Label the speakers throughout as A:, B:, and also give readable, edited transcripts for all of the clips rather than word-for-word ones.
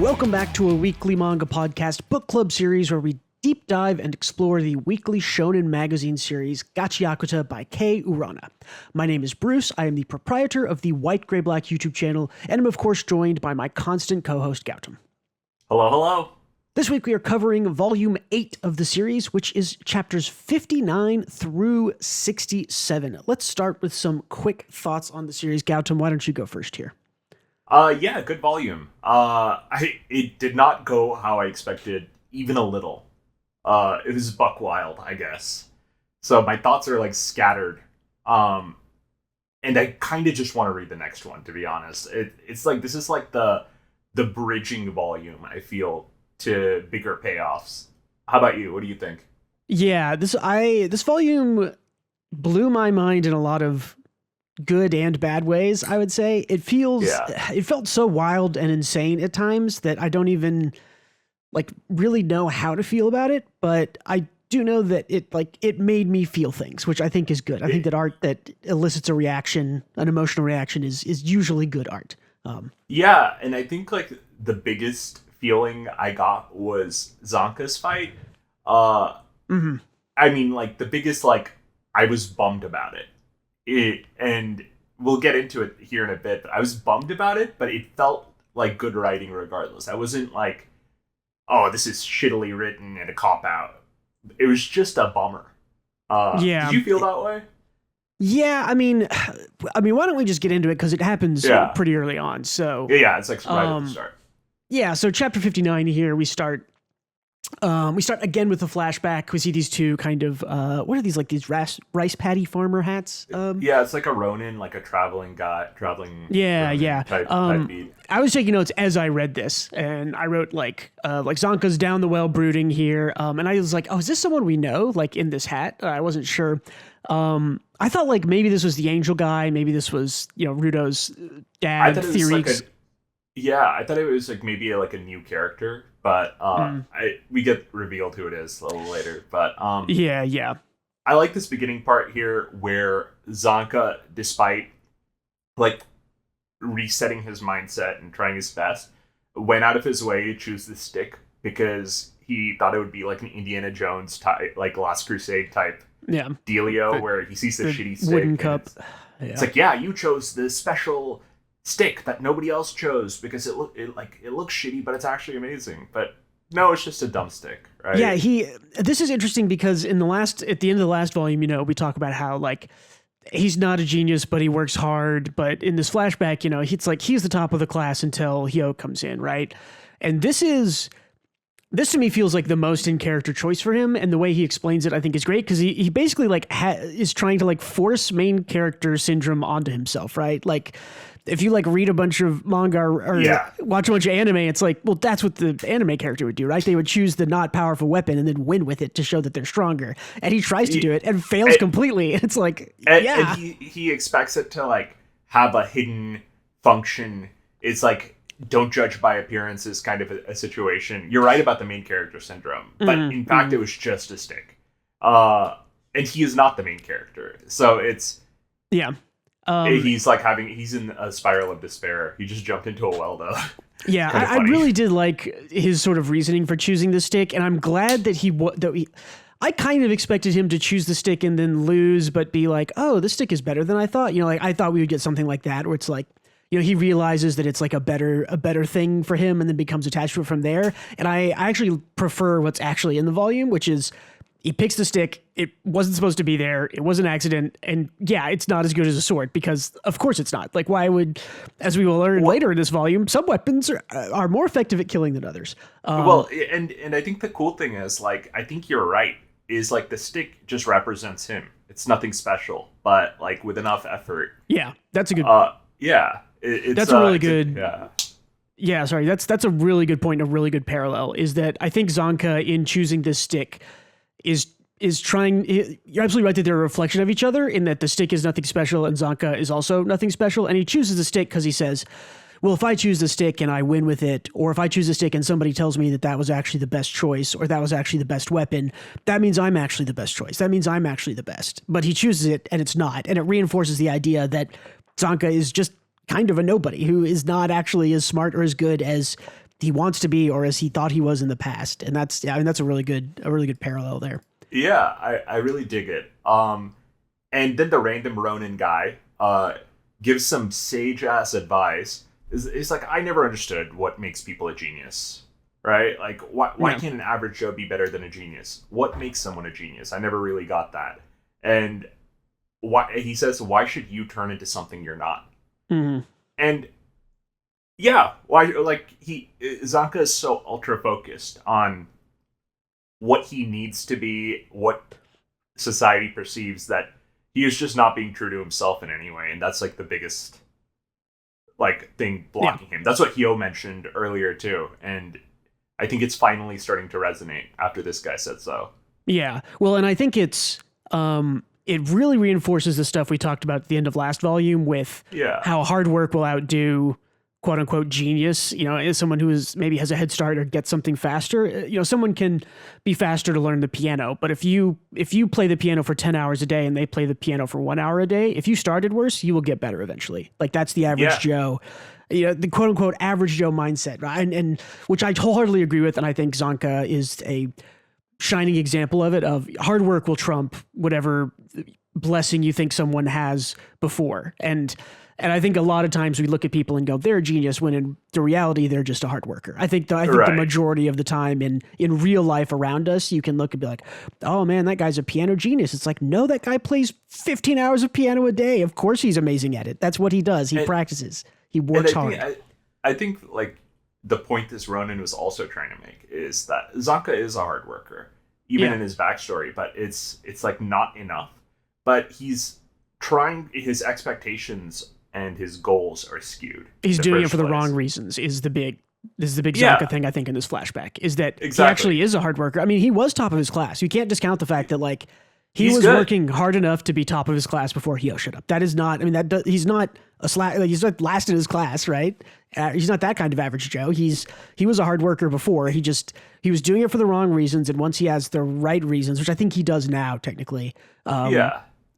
A: Welcome back to a Weekly Manga Podcast book club series where we deep dive and explore the weekly shonen magazine series GACHIAKUTA by Urana. My name is Bruce. I am the proprietor of the White Gray Black YouTube channel, and I'm of course joined by my constant co-host Gautam.
B: Hello, hello.
A: This week we are covering Volume 8 of the series, which is chapters 59 through 67. Let's start with some quick thoughts on the series. Gautam, why don't you go first here?
B: Yeah, good volume. It did not go how I expected, even a little. It was buck wild, I guess. So my thoughts are like scattered. And I kind of just want to read the next one, to be honest. It's like, this is like the bridging volume, I feel, to bigger payoffs. How about you? What do you think?
A: Yeah, this volume blew my mind in a lot of good and bad ways, I would say. It felt so wild and insane at times that I don't even really know how to feel about it, but I do know that it made me feel things, which I think is good. I think that art that elicits a reaction, an emotional reaction, is usually good art.
B: Yeah, and I think the biggest feeling I got was Zonka's fight. I mean, the biggest, I was bummed about it. And we'll get into it here in a bit, but I was bummed about it, but it felt like good writing regardless. I wasn't like, oh, this is shittily written and a cop-out. It was just a bummer.
A: Yeah.
B: Did you feel that way?
A: Yeah, I mean, why don't we just get into it, because it happens pretty early on. So
B: yeah, it's right at the start.
A: Yeah, so chapter 59 here, we start again with a flashback. We see these two kind of, what are these, these rice paddy farmer hats?
B: Yeah, it's like a Ronin, like a traveling
A: Type
B: beat.
A: I was taking notes as I read this, and I wrote like Zonka's down the well brooding here, and I was like, oh, is this someone we know, in this hat? I wasn't sure. I thought maybe this was the angel guy, maybe this was, Rudo's dad theories.
B: I thought it was maybe a new character, but we get revealed who it is a little later. But
A: yeah.
B: I like this beginning part here where Zonka, despite resetting his mindset and trying his best, went out of his way to choose the stick because he thought it would be an Indiana Jones type, Last Crusade type dealio, where he sees the shitty stick
A: wooden cup.
B: It's you chose the special stick that nobody else chose because it looks shitty, but it's actually amazing. But no, it's just a dumb stick, right?
A: Yeah, this is interesting because at the end of the last volume, we talk about how he's not a genius, but he works hard. But in this flashback, he's the top of the class until Hyo comes in, right? And this to me feels like the most in character choice for him, and the way he explains it I think is great, because he basically is trying to force main character syndrome onto himself, right? If you read a bunch of manga or watch a bunch of anime, it's well, that's what the anime character would do, right? They would choose the not powerful weapon and then win with it to show that they're stronger. And he tries to do it and fails completely. It's
B: and he expects it to have a hidden function. It's don't judge by appearances kind of a situation. You're right about the main character syndrome, but in fact it was just a stick. And he is not the main character. So it's he's he's in a spiral of despair. He just jumped into a well, though.
A: Yeah, I really did like his sort of reasoning for choosing the stick, and I'm glad that I kind of expected him to choose the stick and then lose, but be oh, this stick is better than I thought. I thought we would get something like that, where it's he realizes that it's a better thing for him, and then becomes attached to it from there. And I actually prefer what's actually in the volume, which is, he picks the stick. It wasn't supposed to be there. It was an accident. And yeah, it's not as good as a sword, because of course it's not. Why would, as we will learn later in this volume, some weapons are more effective at killing than others.
B: And I think the cool thing is, I think you're right, is the stick just represents him. It's nothing special, but with enough effort.
A: Yeah, that's a good.
B: That's
A: a really good. Yeah, sorry. That's a really good point. A really good parallel is that I think Zonka, in choosing this stick, is trying. You're absolutely right that they're a reflection of each other, in that the stick is nothing special and Zonka is also nothing special. And he chooses the stick because he says, well, if I choose the stick and I win with it, or if I choose the stick and somebody tells me that was actually the best choice, or that was actually the best weapon, that means I'm actually the best choice. That means I'm actually the best. But he chooses it and it's not. And it reinforces the idea that Zonka is just kind of a nobody who is not actually as smart or as good as he wants to be or as he thought he was in the past. And that's a really good parallel there.
B: Yeah, I really dig it. And then the random Ronin guy gives some sage ass advice. It's like, I never understood what makes people a genius, right? Like, why can't an average Joe be better than a genius? What makes someone a genius? I never really got that. And he says, why should you turn into something you're not?
A: Mm-hmm.
B: And yeah, Zanka is so ultra focused on what he needs to be, what society perceives, that he is just not being true to himself in any way. And that's like the biggest thing blocking him. That's what Hyo mentioned earlier too. And I think it's finally starting to resonate after this guy said so.
A: Yeah. Well, and I think it's, it really reinforces the stuff we talked about at the end of last volume with how hard work will outdo quote unquote genius. As someone who maybe has a head start or gets something faster, someone can be faster to learn the piano. But if you play the piano for 10 hours a day and they play the piano for 1 hour a day, if you started worse, you will get better eventually. Like that's the average Joe, the quote unquote average Joe mindset, right? And which I wholeheartedly agree with. And I think Zanka is a shining example of it, of hard work will trump whatever blessing you think someone has before. And I think a lot of times we look at people and go, they're a genius, when in the reality, they're just a hard worker. I think the majority of the time in real life around us, you can look and be like, oh man, that guy's a piano genius. It's like, no, that guy plays 15 hours of piano a day. Of course he's amazing at it. That's what he does. He practices. He works hard.
B: I think like the point this Ronin was also trying to make is that Zanka is a hard worker, even in his backstory, but it's like not enough. But he's trying, his expectations and his goals are skewed.
A: He's doing it for the wrong reasons is the big Zanka thing, I think, in this flashback, is that he actually is a hard worker. I mean, he was top of his class. You can't discount the fact that like he was working hard enough to be top of his class before Hyo showed up. That is not, I mean, he's not he's not last in his class, right? He's not that kind of average Joe. He was a hard worker before. He was doing it for the wrong reasons. And once he has the right reasons, which I think he does now, technically,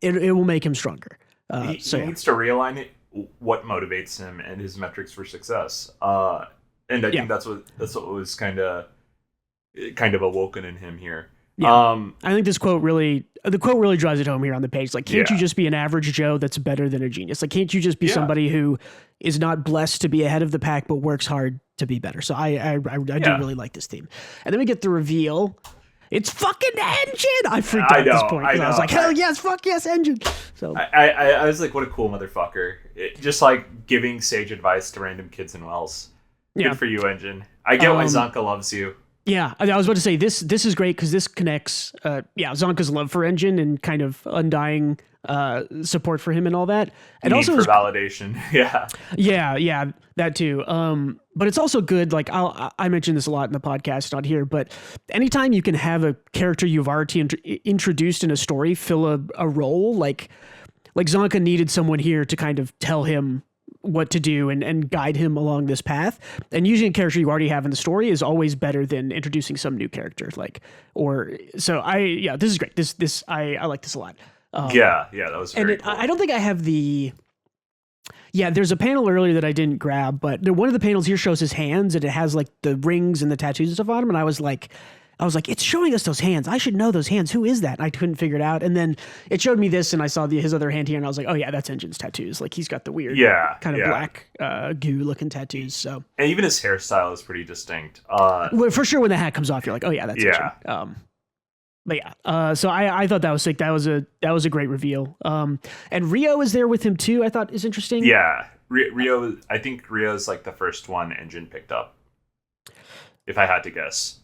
A: it will make him stronger.
B: He needs to realign it, what motivates him and his metrics for success. And I think that's what was kind of awoken in him here.
A: Yeah. I think the quote really drives it home here on the page. Like, can't you just be an average Joe that's better than a genius? Like, can't you just be somebody who is not blessed to be ahead of the pack, but works hard to be better? So I do really like this theme. And then we get the reveal. It's fucking Engine! I freaked out at this point. I was like, hell yes, fuck yes, Engine! So
B: I was like, what a cool motherfucker. Just like giving sage advice to random kids in Wells. Good for you, Engine. I get why Zanka loves you.
A: Yeah, I was about to say, this is great because this connects Zanka's love for Engine and kind of undying support for him and all that. And also
B: for validation.
A: Yeah, that too. But it's also good, like I mentioned this a lot in the podcast, not here, but anytime you can have a character you've already introduced in a story fill a role, like Zanka needed someone here to kind of tell him what to do and guide him along this path, and using a character you already have in the story is always better than introducing some new character. This is great. This I like this a lot.
B: That was very cool.
A: I don't think I have there's a panel earlier that I didn't grab, but one of the panels here shows his hands and it has like the rings and the tattoos and stuff on them, and I was like, it's showing us those hands. I should know those hands. Who is that? And I couldn't figure it out. And then it showed me this, and I saw his other hand here, and I was like, oh yeah, that's Engine's tattoos. Like, he's got the weird kind of black goo looking tattoos. So, and
B: even his hairstyle is pretty distinct.
A: Well, for sure, when the hat comes off, you're like, oh yeah, that's Engine. So I thought that was sick. That was a great reveal. And Ryo is there with him too. I thought is interesting.
B: Yeah, Ryo. I think Ryo's like the first one Engine picked up, if I had to guess.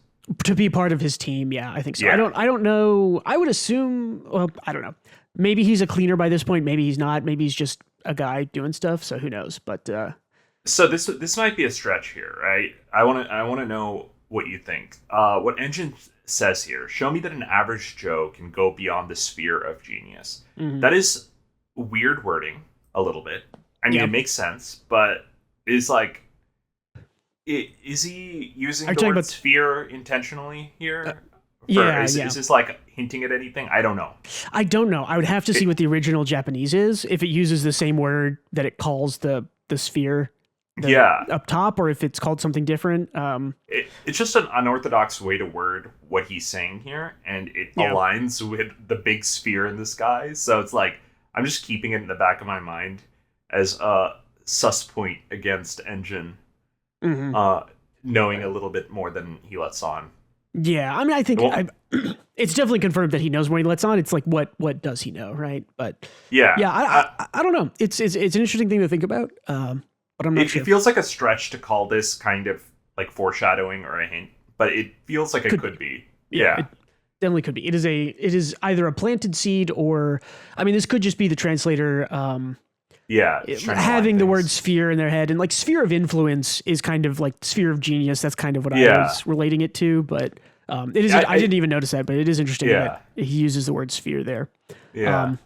A: To be part of his team, yeah, I think so. Yeah. I don't know. I would assume. Well, I don't know. Maybe he's a cleaner by this point. Maybe he's not. Maybe he's just a guy doing stuff. So who knows? But
B: so this might be a stretch here, right? I want to know what you think. What Engine says here: show me that an average Joe can go beyond the sphere of genius. Mm-hmm. That is weird wording, a little bit. I mean, it makes sense, but it's like. Is he using the word sphere intentionally here? Is this like hinting at anything? I don't know.
A: I would have to see what the original Japanese is, if it uses the same word that it calls the sphere up top, or if it's called something different.
B: It's just an unorthodox way to word what he's saying here, and it aligns with the big sphere in the sky. So it's like I'm just keeping it in the back of my mind as a sus point against Engine, knowing a little bit more than he lets on.
A: Yeah, I mean, I think it's definitely confirmed that he knows more than he lets on. It's like, what does he know, right? But I don't know. It's an interesting thing to think about. But I'm not sure.
B: It feels like a stretch to call this kind of like foreshadowing or a hint, but it feels like it could be. Yeah.
A: It definitely could be. It is either a planted seed or, I mean, this could just be the translator having the word sphere in their head, and like sphere of influence is kind of like sphere of genius. That's kind of what I was relating it to, but it is. I didn't even notice that, but it is interesting that he uses the word sphere there.
B: Yeah.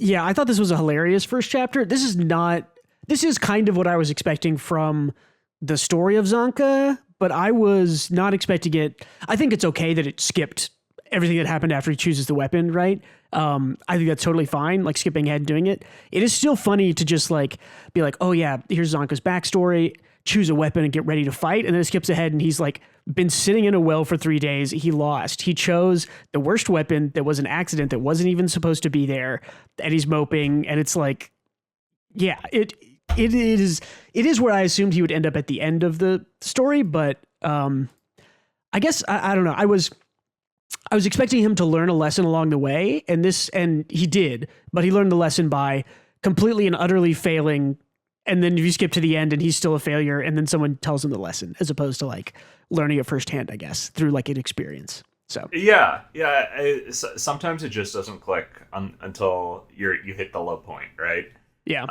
A: Yeah, I thought this was a hilarious first chapter. This is kind of what I was expecting from the story of Zanka, but I was not expecting it. I think it's okay that it skipped everything that happened after he chooses the weapon, right? I think that's totally fine, like skipping ahead and doing it. It is still funny to just like be like, oh yeah, here's Zanka's backstory, choose a weapon and get ready to fight. And then it skips ahead and he's like been sitting in a well for 3 days. He lost. He chose the worst weapon that was an accident that wasn't even supposed to be there. And he's moping. And it's like, yeah, it is where I assumed he would end up at the end of the story. But I guess, I don't know. I was expecting him to learn a lesson along the way, and he did, but he learned the lesson by completely and utterly failing. And then if you skip to the end and he's still a failure, and then someone tells him the lesson, as opposed to like learning it firsthand, I guess, through like an experience. So
B: sometimes it just doesn't click until you hit the low point, right?
A: Yeah.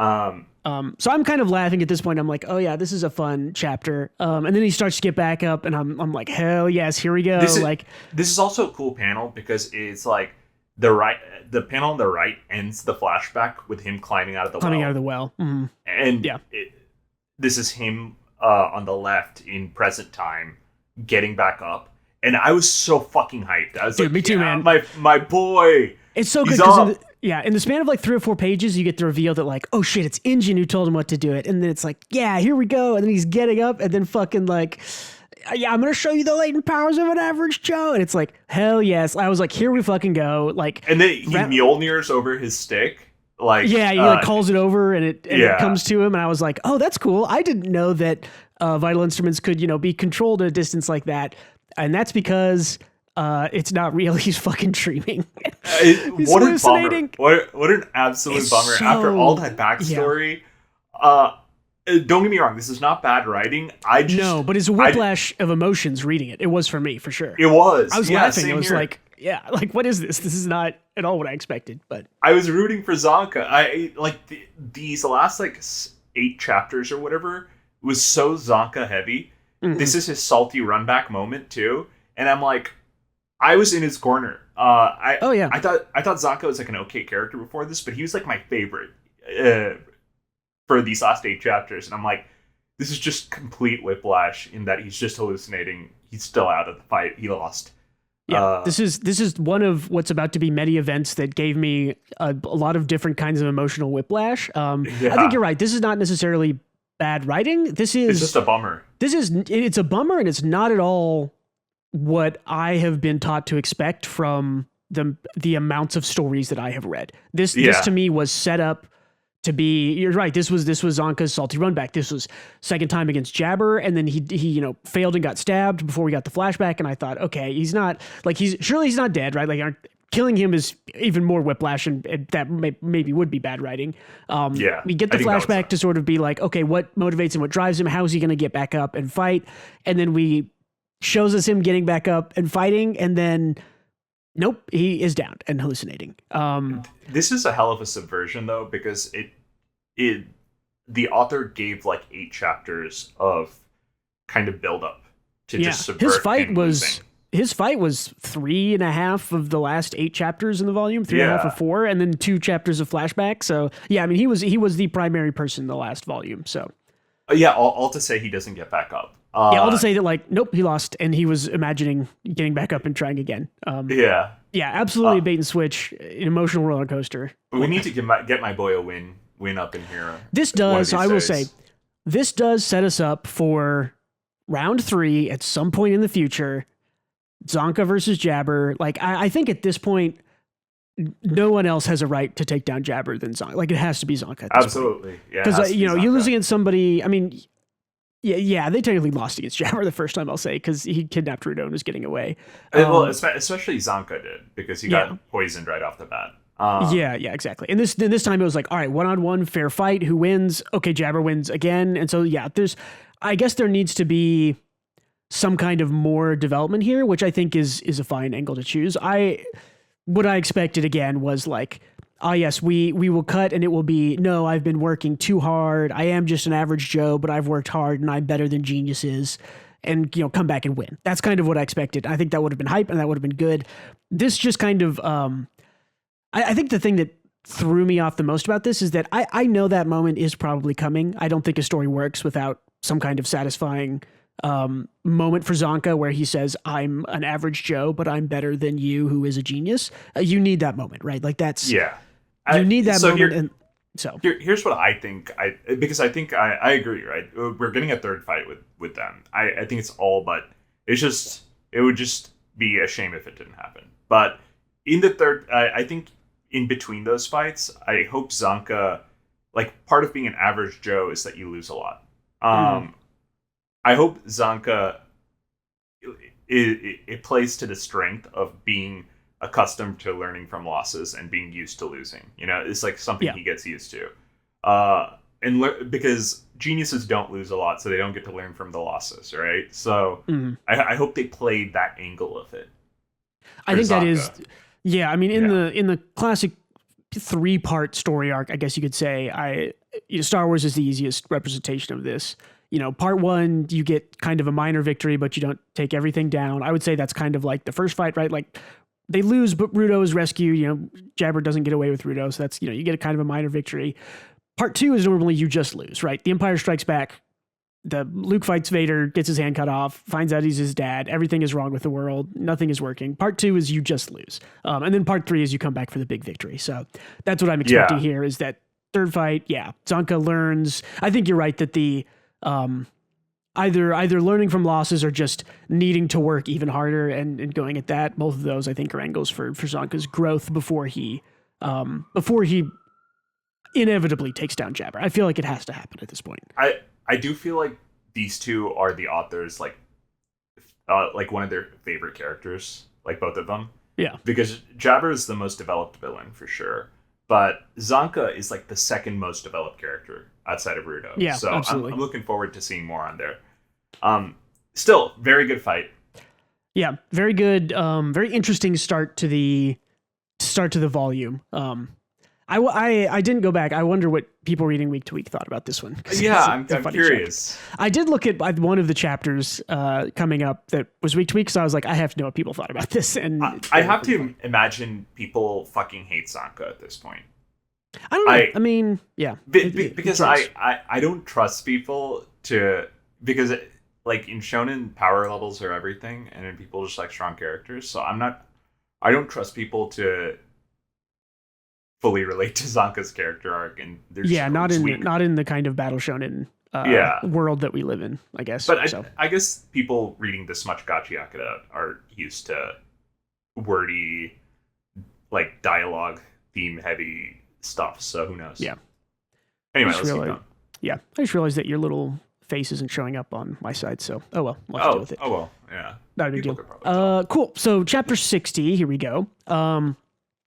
A: So I'm kind of laughing at this point. I'm like, oh yeah, this is a fun chapter. And then he starts to get back up, and I'm like, hell yes, here we go.
B: This is also a cool panel because it's like the panel on the right ends the flashback with him climbing out of the well.
A: Mm-hmm.
B: And this is him on the left in present time getting back up, and I was so fucking hyped. I was like,
A: me too, man.
B: My boy.
A: It's so good because in the span of like 3 or 4 pages, you get the reveal that like, oh shit, it's Engine who told him what to do it, and then it's like, yeah, here we go, and then he's getting up, and then fucking like, yeah, I'm gonna show you the latent powers of an average Joe, and it's like, hell yes. I was like, here we fucking go, like,
B: and then he Mjolnirs over his stick. Like,
A: he like calls it over, and it comes to him, and I was like, oh, that's cool. I didn't know that vital instruments could be controlled at a distance like that, and that's because it's not real. He's fucking dreaming. He's
B: what
A: hallucinating.
B: A bummer. What an absolute bummer. After all that backstory, don't get me wrong. This is not bad writing.
A: No, but it's a whiplash of emotions reading it. It was for me, for sure.
B: It was.
A: I was laughing. I was like, like, what is this? This is not at all what I expected. But
B: I was rooting for Zanka. I like these last like 8 chapters or whatever was so Zanka heavy. Mm-hmm. This is his salty run back moment too, and I'm like, I was in his corner. I thought Zanka was like an okay character before this, but he was like my favorite for these last 8 chapters, and I'm like, this is just complete whiplash in that he's just hallucinating. He's still out of the fight. He lost.
A: Yeah, this is one of what's about to be many events that gave me a lot of different kinds of emotional whiplash. I think you're right. This is not necessarily bad writing. It's
B: just a bummer.
A: It's a bummer, and it's not at all what I have been taught to expect from the amounts of stories that I have read. This to me was set up to be. You're right. This was Zonka's salty run back. This was second time against Jabber, and then he failed and got stabbed before we got the flashback. And I thought, okay, he's not like he's not dead, right? Like killing him is even more whiplash, and that maybe would be bad writing. We get the flashback to sort of be like, okay, what motivates him, what drives him, how is he going to get back up and fight, and then we shows us him getting back up and fighting, and then nope, he is down and hallucinating.
B: This is a hell of a subversion, though, because the author gave like 8 chapters of kind of build up to just subvert.
A: His fight was 3.5 of the last 8 chapters in the volume, 3.5 or 4, and then 2 chapters of flashback. So yeah, I mean, he was the primary person in the last volume. So
B: all to say he doesn't get back up.
A: All to say that like, nope, he lost, and he was imagining getting back up and trying again. Absolutely a bait and switch, an emotional roller coaster.
B: We need to get my boy a win win up in here.
A: This does. So I will say, this does set us up for round 3 at some point in the future. Zonka versus Jabber. Like, I think at this point, no one else has a right to take down Jabber than Zonka. Like, it has to be Zonka.
B: Absolutely. Point. Yeah.
A: Because, you losing against somebody, I mean, yeah, they technically lost against Jabber the first time, I'll say, because he kidnapped Rudo and was getting away.
B: Well, especially Zonka did, because he got poisoned right off the bat.
A: Yeah, exactly. And this time it was like, all right, 1-on-1, fair fight. Who wins? Okay, Jabber wins again. And so, yeah, I guess there needs to be some kind of more development here, which I think is a fine angle to choose. What I expected again was like, yes, we will cut and it will be, no, I've been working too hard. I am just an average Joe, but I've worked hard and I'm better than geniuses, and, come back and win. That's kind of what I expected. I think that would have been hype and that would have been good. This just kind of, I think the thing that threw me off the most about this is that I know that moment is probably coming. I don't think a story works without some kind of satisfying moment for Zonka where he says, I'm an average Joe, but I'm better than you, who is a genius. You need that moment, right? Like that's...
B: Yeah.
A: You need that moment.
B: Here's what I think. Because I think I agree, right? We're getting a third fight with them. I think it's all, but it would just be a shame if it didn't happen. But in the third, I think in between those fights, I hope Zonka, like, part of being an average Joe is that you lose a lot. I hope Zonka, it plays to the strength of being accustomed to learning from losses and being used to losing. It's like something he gets used to. Because geniuses don't lose a lot, so they don't get to learn from the losses, right? So I hope they played that angle of it.
A: I think Zonka. That is, yeah. I mean, in the classic 3-part story arc, I guess you could say, Star Wars is the easiest representation of this. Part 1, you get kind of a minor victory, but you don't take everything down. I would say that's kind of like the first fight, right? Like, they lose, but Rudo is rescued. Jabber doesn't get away with Rudo, so that's, you get a kind of a minor victory. Part 2 is normally you just lose, right? The Empire Strikes Back. Luke fights Vader, gets his hand cut off, finds out he's his dad. Everything is wrong with the world. Nothing is working. Part 2 is you just lose. And then part 3 is you come back for the big victory. So that's what I'm expecting here is that third fight. Yeah. Zonka learns. I think you're right that the, either learning from losses or just needing to work even harder and going at that. Both of those, I think, are angles for Zonka's growth before he inevitably takes down Jabber. I feel like it has to happen at this point.
B: I do feel like these two are the authors, like one of their favorite characters, like both of them.
A: Yeah.
B: Because Jabber is the most developed villain for sure, but Zonka is like the second most developed character outside of Rudo.
A: Yeah,
B: so
A: absolutely.
B: I'm looking forward to seeing more on there. Still, very good fight.
A: Yeah, very good. Very interesting start to the volume. I didn't go back. I wonder what people reading week to week thought about this one.
B: Yeah, I'm curious.
A: Chapter. I did look at one of the chapters coming up that was week to week, so I was like, I have to know what people thought about this. And
B: I have to imagine people fucking hate Zonka at this point.
A: I don't know. I mean, yeah.
B: Because I don't trust people because like in shonen, power levels are everything, and then people just like strong characters. So I don't trust people to fully relate to Zonka's character arc, and
A: not in the kind of battle shonen world that we live in, I guess.
B: But I guess people reading this much GACHIAKUTA are used to wordy, like dialogue, theme heavy stuff. So who knows?
A: Yeah.
B: Anyway, let's keep going.
A: Yeah, I just realized that your little face isn't showing up on my side, so oh well, we'll have to deal with it.
B: Oh well, yeah.
A: Not a big deal. Cool. So chapter 60, here we go.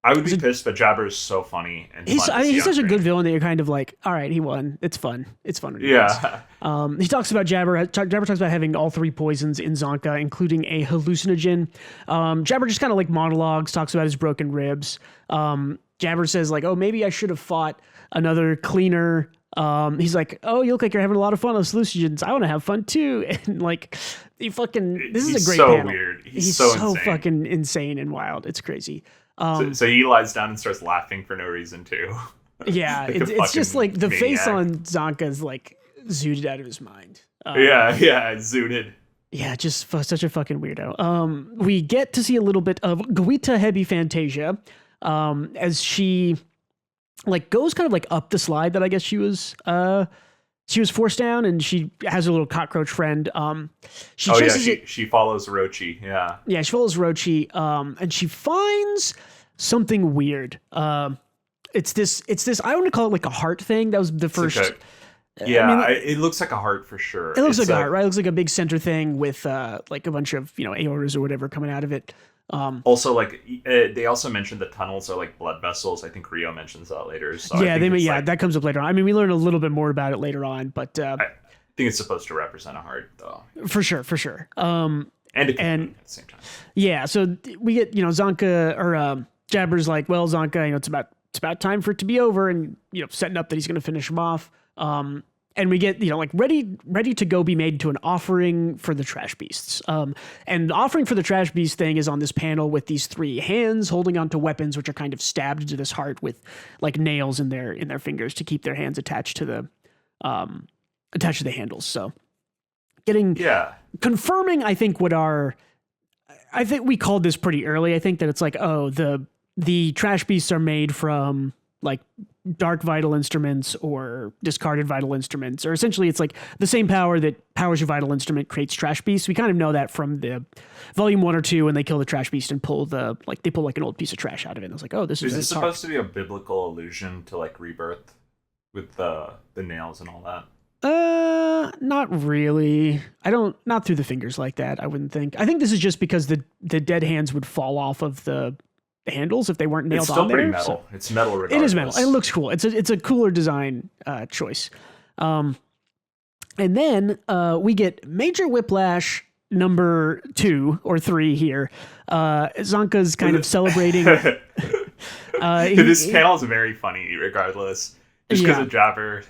B: I would be pissed, but Jabber is so funny and
A: he's such a good villain that you're kind of like, all right, he won. It's fun. It's fun. He talks about Jabber. Jabber talks about having all 3 poisons in Zonka, including a hallucinogen. Jabber just kind of like monologues, talks about his broken ribs. Jabber says like, oh, maybe I should have fought another cleaner. He's like, oh, you look like you're having a lot of fun with hallucinogens. I want to have fun too. And like, this is a great panel.
B: Weird. He's so insane.
A: Fucking insane and wild. It's crazy.
B: So he lies down and starts laughing for no reason too.
A: Yeah, like it's just like the face on Zonka's like zooted out of his mind.
B: Zooted.
A: Yeah, just such a fucking weirdo. We get to see a little bit of Gawita Hebi Fantasia, as she like goes kind of like up the slide that I guess she was forced down, and she has a little cockroach friend.
B: She follows Rochi. Yeah.
A: Yeah, she follows Rochi, and she finds something weird. It's this. I want to call it like a heart thing. That was the first.
B: It looks like a heart for sure.
A: It looks like a heart, right? It looks like a big center thing with like a bunch of aortas or whatever coming out of it.
B: Also, like they also mentioned the tunnels are like blood vessels. I think Rio mentions that later. So
A: that comes up later on. I mean, we learn a little bit more about it later on, but
B: I think it's supposed to represent a heart, though.
A: For sure.
B: And at the same time.
A: Yeah, so we get Zanka or Jabber's like, well, Zanka, it's about time for it to be over, and setting up that he's going to finish him off. And we get, like ready to go be made to an offering for the trash beasts. And the offering for the trash beast thing is on this panel with these three hands holding onto weapons, which are kind of stabbed into this heart with like nails in their fingers to keep their hands attached to the handles. So confirming, I think we called this pretty early. I think that it's like, oh, the trash beasts are made from like dark vital instruments or discarded vital instruments, or essentially it's like the same power that powers your vital instrument creates trash beasts. We kind of know that from the volume 1 or 2 when they kill the trash beast and pull an old piece of trash out of it. And I was like, oh, this is
B: supposed to be a biblical allusion to like rebirth with the nails and all that?
A: Not really. Not through the fingers like that, I wouldn't think. I think this is just because the dead hands would fall off of the handles if they weren't nailed on there.
B: It's still pretty metal. It's metal regardless.
A: It is metal. It looks cool. It's a cooler design choice. And then we get Major Whiplash number 2 or 3 here. Zanka's kind of celebrating.
B: This panel is very funny regardless. Just because of Jabber.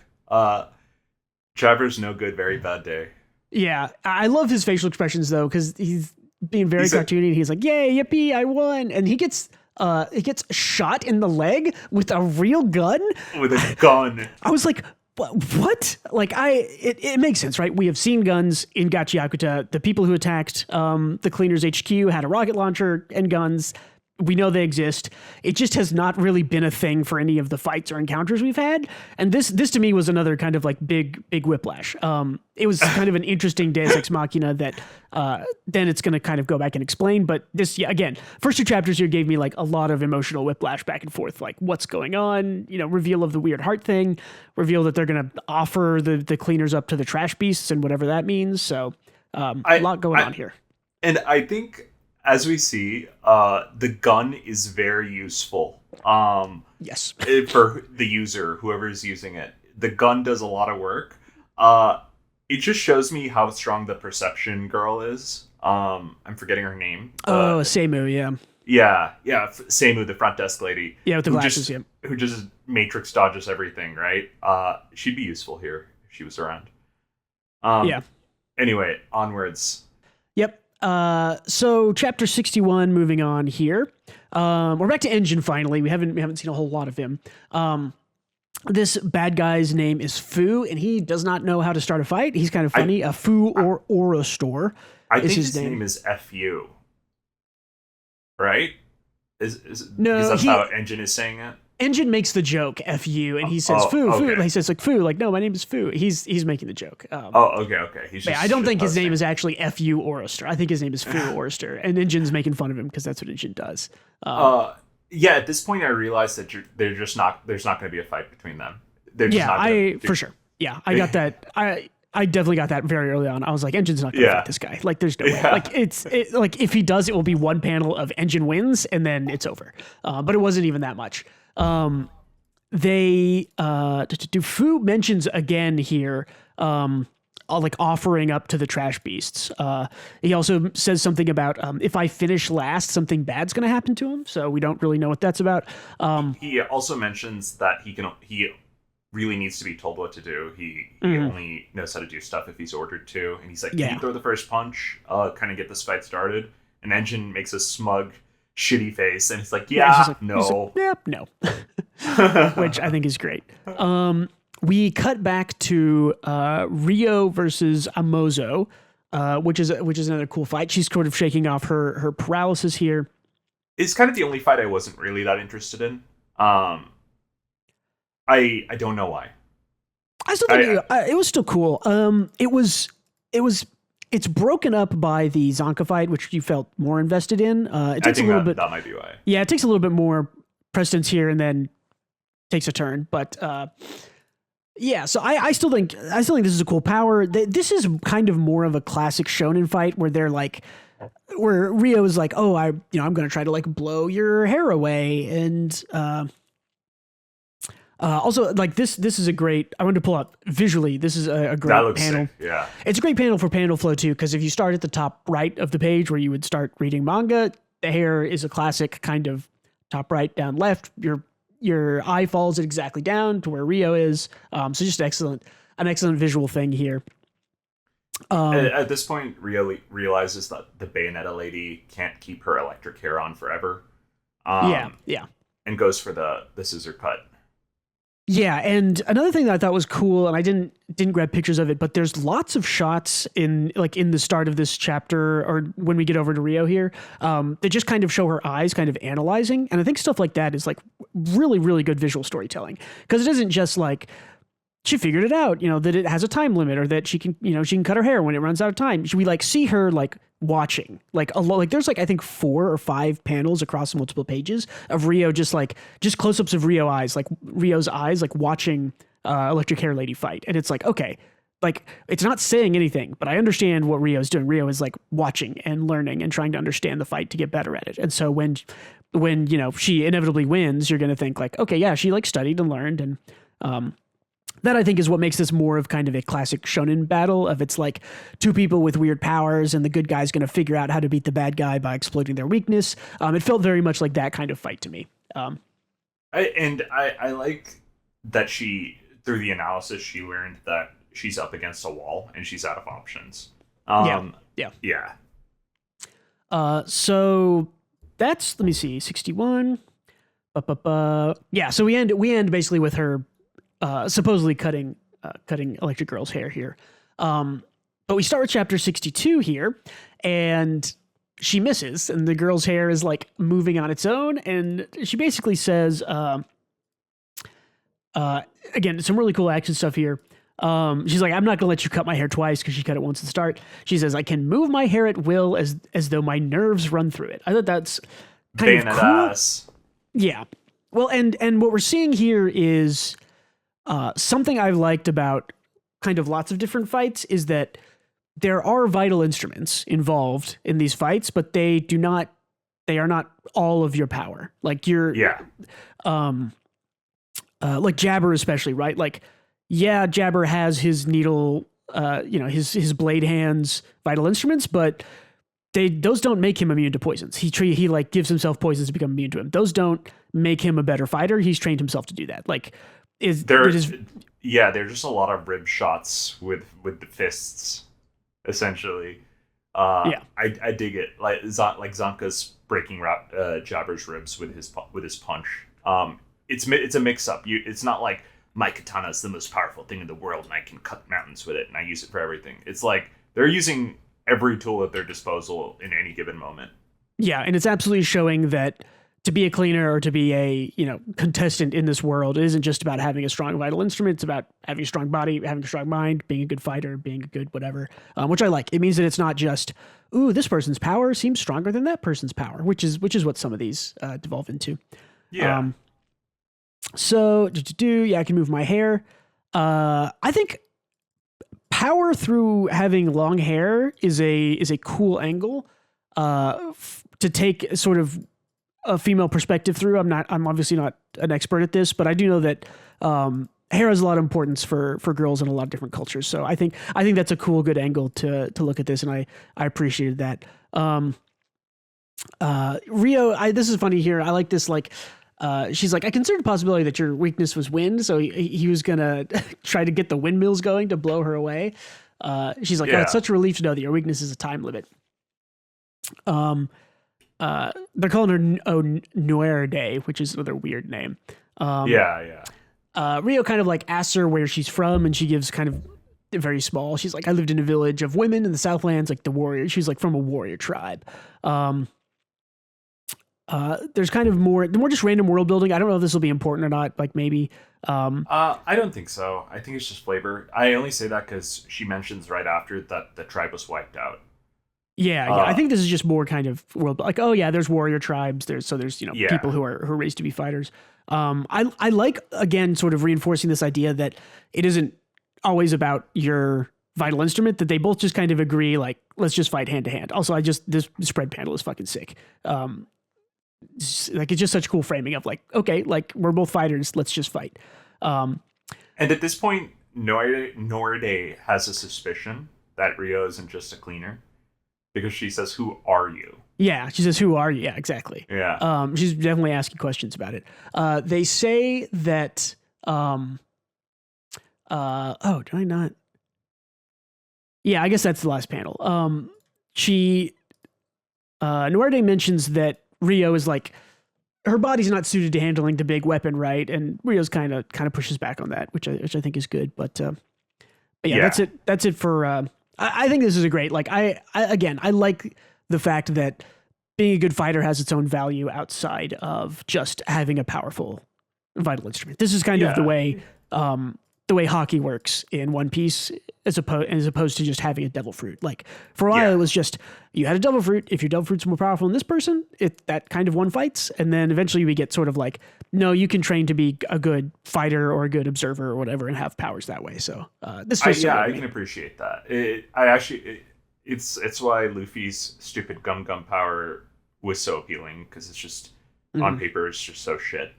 B: Jabber's no good, very bad day.
A: Yeah. I love his facial expressions though, because he's being very cartoony, and he's like, yay, yippee, I won. And he gets shot in the leg with a real gun.
B: With a gun.
A: I was like, what? Like, it makes sense, right? We have seen guns in GACHIAKUTA. The people who attacked the Cleaners HQ had a rocket launcher and guns. We know they exist. It just has not really been a thing for any of the fights or encounters we've had. And this to me was another kind of like big whiplash. It was kind of an interesting Deus Ex Machina that then it's going to kind of go back and explain. But this, again, first 2 chapters here gave me like a lot of emotional whiplash back and forth. Like what's going on, reveal of the weird heart thing, reveal that they're going to offer the cleaners up to the trash beasts and whatever that means. So a lot going on here.
B: And I think, as we see, the gun is very useful.
A: Yes.
B: For the user, whoever is using it. The gun does a lot of work. It just shows me how strong the perception girl is. I'm forgetting her name.
A: Seimu, yeah.
B: Yeah, Seimu, the front desk lady.
A: Yeah, with the glasses,
B: who just matrix dodges everything, right? She'd be useful here if she was around. Anyway, onwards.
A: Yep. So chapter 61, moving on here. We're back to Engine finally. We haven't seen a whole lot of him. This bad guy's name is Fu, and he does not know how to start a fight. He's kind of funny. Fu or Aura Store.
B: I think his name is FU. Right? Is that how Engine is saying it?
A: Engine makes the joke "fu" and he says "fu." He says like "fu," like no, my name is Fu. He's making the joke.
B: Okay.
A: I don't think his name is actually "fu" Orister. I think his name is Fu Orister, and Engine's making fun of him because that's what Engine does.
B: At this point, I realized that there's not going to be a fight between them.
A: For sure. Yeah, I got that. I definitely got that very early on. I was like, Engine's not going to fight this guy. Like, there's no way. Like, like if he does, it will be one panel of Engine wins, and then it's over. But it wasn't even that much. Fu mentions again here, like offering up to the trash beasts. He also says something about if I finish last, something bad's going to happen to him. So we don't really know what that's about.
B: He also mentions that he really needs to be told what to do. He only knows how to do stuff if he's ordered to. And he's like, can you throw the first punch? Kind of get this fight started. And Engine makes a smug, shitty face, and it's like, no.
A: No. Which I think is great. We cut back to Rio versus Amozo, which is another cool fight. She's sort of shaking off her paralysis here.
B: It's kind of the only fight I wasn't really that interested in. I don't know why.
A: I still think it was still cool. It's broken up by the Zonka fight, which you felt more invested in. It takes a little bit.
B: That might be why.
A: Yeah, it takes a little bit more precedence here, and then takes a turn. But yeah, so I still think this is a cool power. This is kind of more of a classic shonen fight where they're like, where Rio is like, oh, I'm going to try to like blow your hair away, and also like this is a great. I wanted to pull up visually. This is a great
B: That looks
A: panel.
B: sick. Yeah,
A: it's a great panel for panel flow too, because if you start at the top right of the page where you would start reading manga, the hair is a classic kind of top right, down left. Your eye falls exactly down to where Rio is. So just an excellent visual thing here.
B: At this point, Rio realizes that the Bayonetta lady can't keep her electric hair on forever.
A: Yeah.
B: And goes for the scissor cut.
A: Yeah, and another thing that I thought was cool, and I didn't grab pictures of it, but there's lots of shots in the start of this chapter, or when we get over to Rio here, that just kind of show her eyes kind of analyzing, and I think stuff like that is like really, really good visual storytelling, because it isn't just like she figured it out, that it has a time limit, or that she can cut her hair when it runs out of time. We like see her like watching, like there's like I think 4 or 5 panels across multiple pages of Rio just close-ups of Rio's eyes like watching electric hair lady fight, and it's like, okay, like it's not saying anything, but I understand what Rio's doing. Rio is like watching and learning and trying to understand the fight to get better at it, and so when she inevitably wins, you're gonna think like, okay, yeah, she like studied and learned, and that I think is what makes this more of kind of a classic shonen battle of it's like 2 people with weird powers and the good guy's going to figure out how to beat the bad guy by exploiting their weakness. It felt very much like that kind of fight to me.
B: I like that through the analysis, she learned that she's up against a wall and she's out of options. Yeah.
A: So that's, let me see, 61. Yeah. So we end basically with her supposedly cutting Electric Girl's hair here. But we start with chapter 62 here, and she misses, and the girl's hair is like moving on its own, and she basically says, again, some really cool action stuff here. She's like, I'm not gonna let you cut my hair twice, because she cut it once at the start. She says, I can move my hair at will as though my nerves run through it. I thought that's kind of cool. Yeah. Well, and what we're seeing here is something I've liked about kind of lots of different fights is that there are vital instruments involved in these fights, but they are not all of your power. Like like Jabber especially, right? Like, yeah, Jabber has his needle, his blade hands, vital instruments, but those don't make him immune to poisons. He like gives himself poisons to become immune to him. Those don't make him a better fighter. He's trained himself to do that. Like, there's
B: just a lot of rib shots with the fists, essentially. I dig it. Like Zonka's breaking Jabber's ribs with his punch. It's a mix up. It's not like my katana is the most powerful thing in the world and I can cut mountains with it and I use it for everything. It's like they're using every tool at their disposal in any given moment.
A: Yeah, and it's absolutely showing that to be a cleaner or to be a contestant in this world, it isn't just about having a strong vital instrument. It's about having a strong body, having a strong mind, being a good fighter, being a good whatever, which I like. It means that it's not just, ooh, this person's power seems stronger than that person's power, which is what some of these devolve into.
B: Yeah.
A: So I can move my hair. I think power through having long hair is a cool angle to take sort of a female perspective through. I'm obviously not an expert at this, but I do know that hair has a lot of importance for girls in a lot of different cultures. So I think that's a cool, good angle to look at this, and I appreciated that. Rio, this is funny here. I like this, like, she's like, I considered the possibility that your weakness was wind, so he was gonna try to get the windmills going to blow her away. She's like, oh, it's such a relief to know that your weakness is a time limit. They're calling her Noir Day, which is another weird name. Rio kind of like asks her where she's from, and she gives kind of very small. She's like, I lived in a village of women in the Southlands, like the warrior. She's like from a warrior tribe. There's kind of more just random world building. I don't know if this will be important or not. Like maybe
B: I don't think so. I think it's just flavor. I only say that because she mentions right after that the tribe was wiped out.
A: Yeah, I think this is just more kind of world like, oh yeah, there's warrior tribes. There's people who are raised to be fighters. I like, again, sort of reinforcing this idea that it isn't always about your vital instrument, that they both just kind of agree, like, let's just fight hand to hand. Also, this spread panel is fucking sick. It's just such cool framing of like, okay, like we're both fighters, let's just fight.
B: And at this point, Norde has a suspicion that Rio isn't just a cleaner. Because she says, "Who are you?"
A: Yeah, she says, "Who are you?" Yeah, exactly.
B: Yeah.
A: She's definitely asking questions about it. They say that. Oh, did I not? Yeah, I guess that's the last panel. Nuerde mentions that Rio is like, her body's not suited to handling the big weapon, right? And Rio's kind of pushes back on that, which I think is good. But yeah, that's it. That's it for. I think this is a great, like, I like the fact that being a good fighter has its own value outside of just having a powerful vital instrument. This is kind of the way hockey works in One Piece, as opposed to just having a devil fruit. Like, for a while, it was just, you had a devil fruit. If your devil fruit's more powerful than this person, that kind of won fights. And then eventually we get sort of like, no, you can train to be a good fighter or a good observer or whatever and have powers that way. So this feels
B: I can appreciate that. It's why Luffy's stupid gum power was so appealing, because it's just on paper it's just so shit.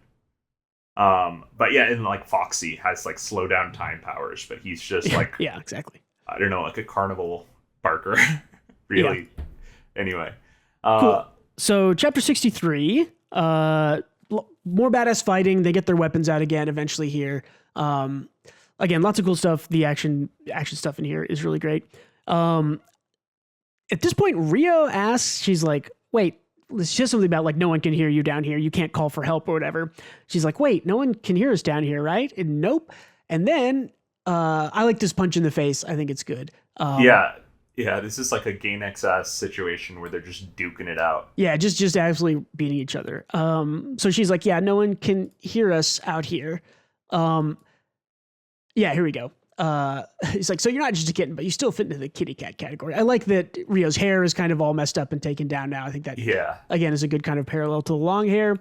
B: But yeah, and like Foxy has like slow down time powers, but he's just like
A: yeah, exactly.
B: I don't know, like a carnival barker, really. Yeah. Anyway,
A: cool. So chapter 63, more badass fighting. They get their weapons out again eventually here. Again, lots of cool stuff. The action stuff in here is really great. At this point, Rio asks, she's like, wait, it's just something about like, no one can hear you down here. You can't call for help or whatever. She's like, wait, no one can hear us down here, right? And nope. And then I like this punch in the face. I think it's good.
B: Yeah, this is like a Gainax ass situation where they're just duking it out.
A: Yeah, just absolutely beating each other. So she's like, yeah, no one can hear us out here. Yeah, here we go. He's like, so you're not just a kitten, but you still fit into the kitty cat category. I like that Rio's hair is kind of all messed up and taken down now. I think that, again, is a good kind of parallel to the long hair.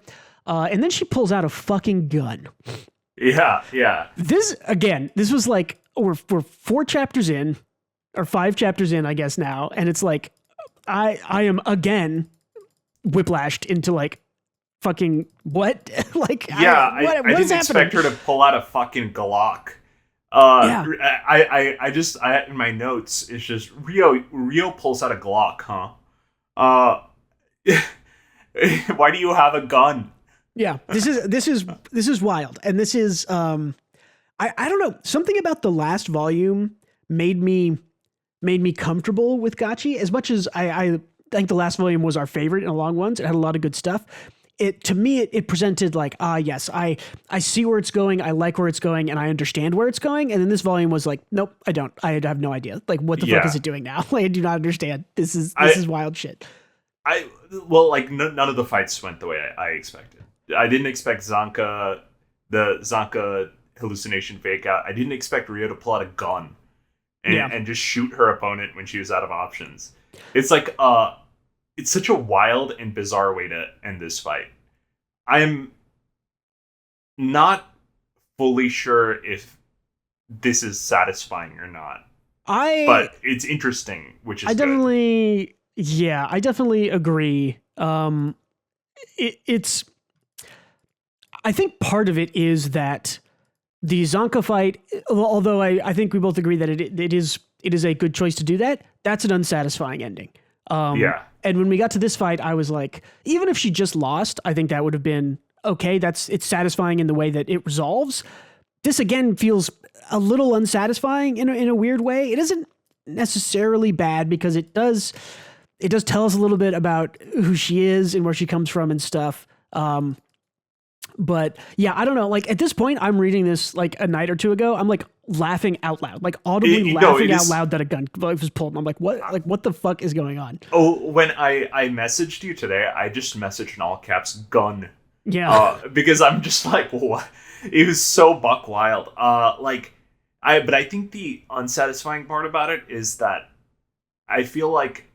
A: And then she pulls out a fucking gun.
B: Yeah.
A: This was like, we're 4 chapters in, or 5 chapters in, I guess now. And it's like, I am again whiplashed into like, fucking what? Like,
B: I didn't expect her to pull out a fucking Glock. I in my notes, it's just Rio pulls out a Glock, huh? Why do you have a gun?
A: Yeah, this is wild. And this is I don't know, something about the last volume made me comfortable with Gachi, as much as I think the last volume was our favorite in the long ones. It had a lot of good stuff. To me, it presented like, yes, I see where it's going, I like where it's going, and I understand where it's going. And then this volume was like, nope, I don't. I have no idea. Like, what the fuck is it doing now? Like, I do not understand. This is wild shit.
B: None of the fights went the way I expected. I didn't expect the Zanka hallucination fake out. I didn't expect Rio to pull out a gun and just shoot her opponent when she was out of options. It's like, it's such a wild and bizarre way to end this fight. I'm not fully sure if this is satisfying or not. But it's interesting, which is
A: I definitely agree. It's I think part of it is that the Zanka fight, although I think we both agree that it is a good choice to do that, that's an unsatisfying ending. And when we got to this fight, I was like, even if she just lost, I think that would have been okay. It's satisfying in the way that it resolves. This again feels a little unsatisfying in a weird way. It isn't necessarily bad because it does tell us a little bit about who she is and where she comes from and stuff. But yeah, I don't know. Like at this point, I'm reading this like a night or two ago. I'm like laughing out loud, like audibly laughing out loud that a gun was pulled. And I'm like, what? Like what the fuck is going on?
B: Oh, when I messaged you today, I just messaged in all caps "gun."
A: Yeah.
B: Because I'm just like, what? It was so buck wild. But I think the unsatisfying part about it is that I feel like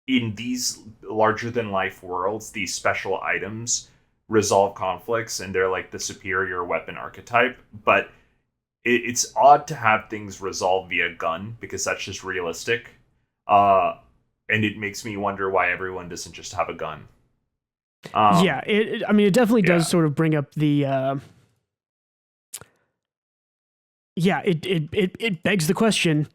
B: in these larger than life worlds, these special items resolve conflicts and they're like the superior weapon archetype. But it's odd to have things resolve via gun because that's just realistic. And it makes me wonder why everyone doesn't just have a gun.
A: It definitely does sort of bring up the. It begs the question,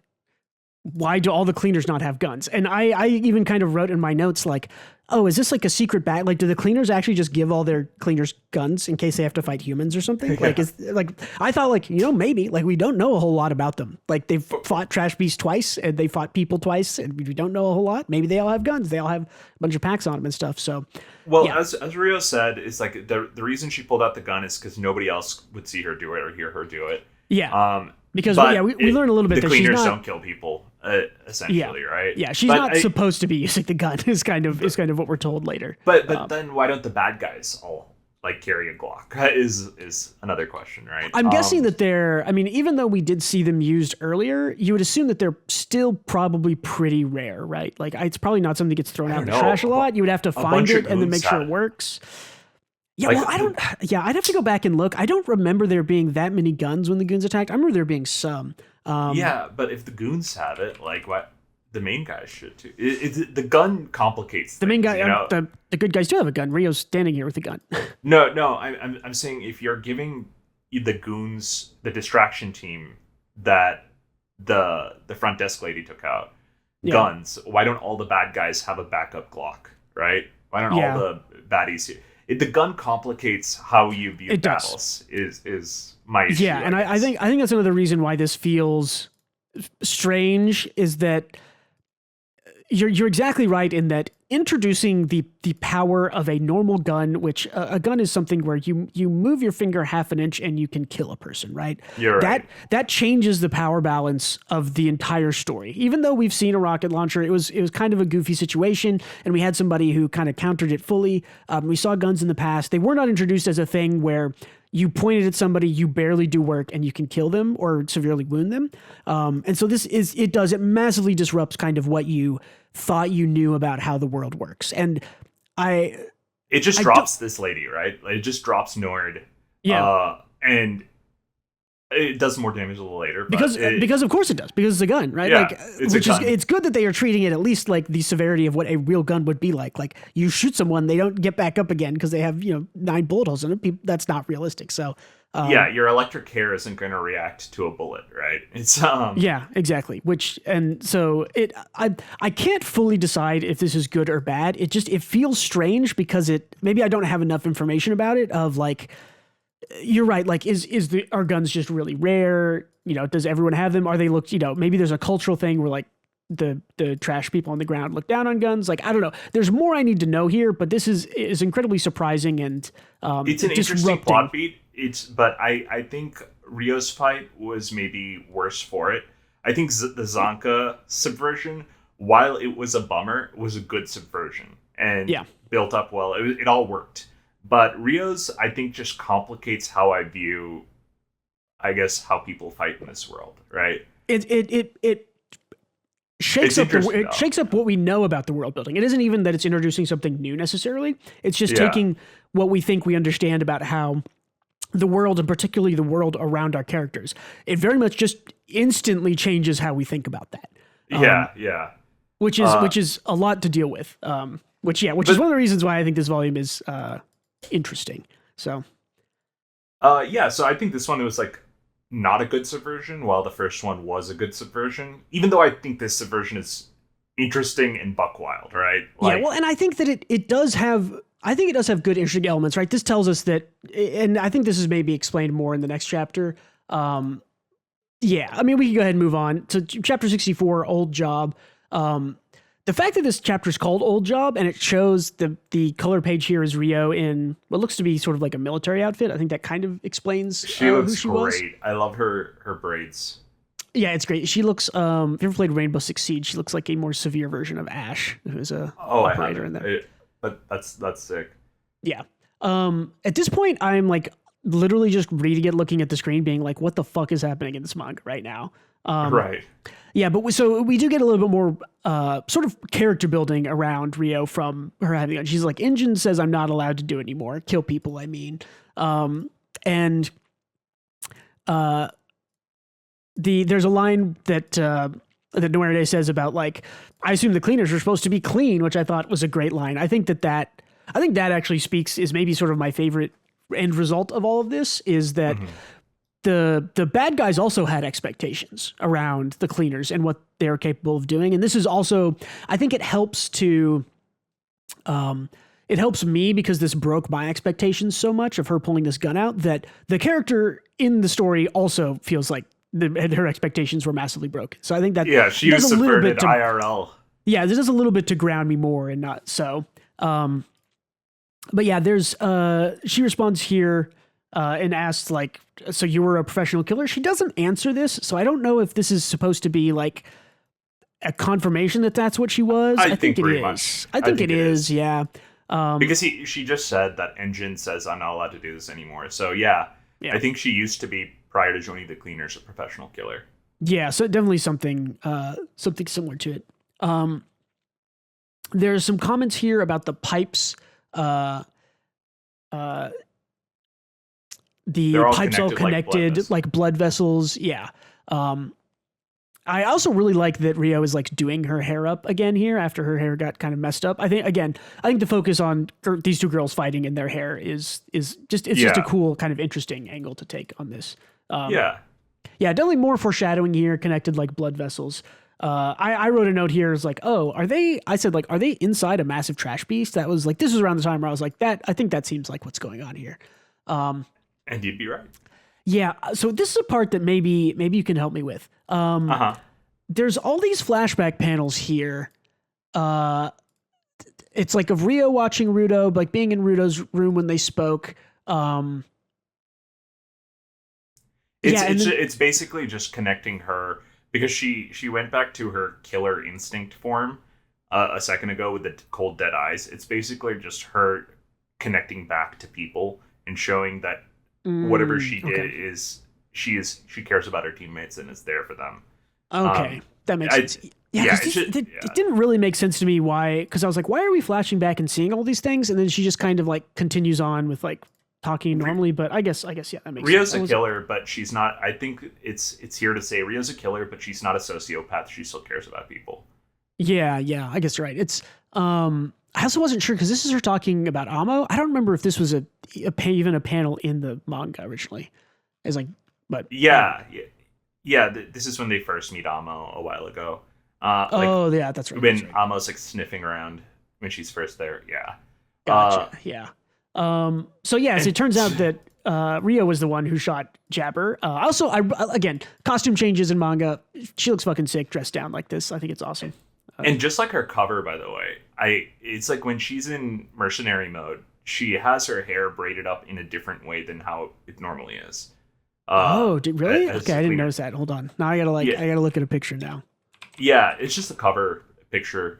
A: why do all the cleaners not have guns? And I even kind of wrote in my notes like, oh, is this like a secret bag? Like, do the cleaners actually just give all their cleaners guns in case they have to fight humans or something?
B: Yeah.
A: I thought like, maybe like we don't know a whole lot about them. Like they've fought trash beasts twice and they fought people twice and we don't know a whole lot. Maybe they all have guns. They all have a bunch of packs on them and stuff. So,
B: as Rio said, it's like the reason she pulled out the gun is because nobody else would see her do it or hear her do it.
A: Yeah. Because we learn a little bit
B: the
A: that
B: cleaners
A: she's not,
B: don't kill people, essentially, right?
A: Yeah, she's not supposed to be using the gun. Is kind of what we're told later.
B: But then why don't the bad guys all like carry a Glock? Is another question, right?
A: I'm guessing that even though we did see them used earlier, you would assume that they're still probably pretty rare, right? Like it's probably not something that gets thrown out in the trash a lot. You would have to find it and then make sure it works. Yeah, I'd have to go back and look. I don't remember there being that many guns when the goons attacked. I remember there being some.
B: But if the goons have it, like what the main guys should too. The gun complicates
A: the
B: things,
A: main guy. The good guys do have a gun. Rio's standing here with a gun.
B: No. I'm saying if you're giving the goons the distraction team that the front desk lady took out guns, why don't all the bad guys have a backup Glock, right? Why don't all the baddies? The gun complicates how you view battles. Is my issue.
A: Yeah, and I think that's another reason why this feels strange is that you're exactly right in that introducing the power of a normal gun, which a gun is something where you move your finger half an inch and you can kill a person, right?
B: You're right.
A: That changes the power balance of the entire story. Even though we've seen a rocket launcher, it was kind of a goofy situation, and we had somebody who kind of countered it fully. We saw guns in the past. They were not introduced as a thing where you pointed at somebody, you barely do work, and you can kill them or severely wound them. And so it massively disrupts kind of what you thought you knew about how the world works. And it
B: just drops this lady, right? It just drops Nord.
A: Yeah.
B: And it does more damage a little later.
A: Because of course it does, because it's a gun, right?
B: Yeah, it's
A: good that they are treating it at least like the severity of what a real gun would be like. Like you shoot someone, they don't get back up again because they have 9 bullet holes in it. That's not realistic. So
B: your electric hair isn't going to react to a bullet, right? It's
A: yeah, exactly. I can't fully decide if this is good or bad. It feels strange because maybe I don't have enough information about it. Of like, you're right. Like, are guns just really rare? Does everyone have them? Are they looked? Maybe there's a cultural thing where like the trash people on the ground look down on guns. Like, I don't know. There's more I need to know here, but this is incredibly surprising and
B: it's an interesting plot beat. But I think Rio's fight was maybe worse for it. I think the Zanka subversion, while it was a bummer, was a good subversion and built up well. It all worked. But Rio's, I think, just complicates how I view, I guess, how people fight in this world, right?
A: It shakes up what we know about the world building. It isn't even that it's introducing something new necessarily. It's just taking what we think we understand about how the world, and particularly the world around our characters, it very much just instantly changes how we think about that. Which is a lot to deal with. Which is one of the reasons why I think this volume is interesting. So
B: so I think this one was like not a good subversion, while the first one was a good subversion. Even though I think this subversion is interesting and buck wild, right?
A: And I think that it does have good interesting elements, right? This tells us that, and I think this is maybe explained more in the next chapter. We can go ahead and move on to chapter 64, Old Job. The fact that this chapter is called Old Job and it shows the color page here is Rio in what looks to be sort of like a military outfit. I think that kind of explains who she was.
B: I love her braids.
A: Yeah, it's great. She looks, if you ever played Rainbow Six Siege, she looks like a more severe version of Ash, who's a operator in there.
B: But that's sick.
A: Yeah. At this point, I'm like literally just reading it, looking at the screen, being like, what the fuck is happening in this manga right now?
B: Right.
A: Yeah, but so we do get a little bit more sort of character building around Rio from her having on. She's like, Injin says I'm not allowed to do it anymore. Kill people, I mean. And there's a line that Noirde says about like, I assume the cleaners are supposed to be clean, which I thought was a great line. I think that actually is maybe sort of my favorite end result of all of this, is that the bad guys also had expectations around the cleaners and what they're capable of doing. And this is also, I think it helps me because this broke my expectations so much of her pulling this gun out, that the character in the story also feels like her expectations were massively broken. So I think that
B: she was subverted IRL.
A: Yeah, this is a little bit to ground me more and not so. But yeah, there's she responds here and asks like, so you were a professional killer? She doesn't answer this, so I don't know if this is supposed to be like a confirmation that that's what she was. I think it is. Much. I think it is. Yeah.
B: Because she just said that Engine says I'm not allowed to do this anymore. So yeah, I think she used to be, prior to joining the cleaners, a professional killer. Yeah, so definitely something similar to it.
A: There's some comments here about the pipes. The pipes all connected like blood vessels. Yeah. I also really like that Rio is like doing her hair up again here after her hair got kind of messed up. I think the focus on these two girls fighting in their hair is just a cool kind of interesting angle to take on this. Yeah, definitely more foreshadowing here, connected like blood vessels. I wrote a note here, is like, are they inside a massive trash beast? That was like, this was around the time where I was like, I think that seems like what's going on here.
B: And you'd be right.
A: Yeah. So this is a part that maybe you can help me with. There's all these flashback panels here. It's like of Rio watching Rudo, like being in Rudo's room when they spoke.
B: It's basically just connecting her, because she went back to her killer instinct form a second ago with the cold dead eyes. It's basically just her connecting back to people and showing that whatever she did is she cares about her teammates and is there for them.
A: Okay, that makes sense. It didn't really make sense to me why, because I was like, why are we flashing back and seeing all these things? And then she just kind of like continues on with like talking normally, but I guess that makes
B: Rio's
A: sense.
B: Rio's a killer, but she's not. I think it's here to say Rio's a killer, but she's not a sociopath. She still cares about people.
A: Yeah, I guess you're right. It's I also wasn't sure, because this is her talking about Amo. I don't remember if this was even a panel in the manga originally. It's like, but
B: this is when they first meet Amo a while ago.
A: That's right.
B: When Amo's like sniffing around when she's first there. Yeah.
A: Gotcha. So it turns out that Rio was the one who shot Jabber. Also, again, costume changes in manga. She looks fucking sick dressed down like this. I think it's awesome.
B: And just like her cover, by the way, it's like when she's in mercenary mode, she has her hair braided up in a different way than how it normally is.
A: Really? Okay, I didn't notice that. Hold on. Now I gotta look at a picture now.
B: Yeah, it's just a cover picture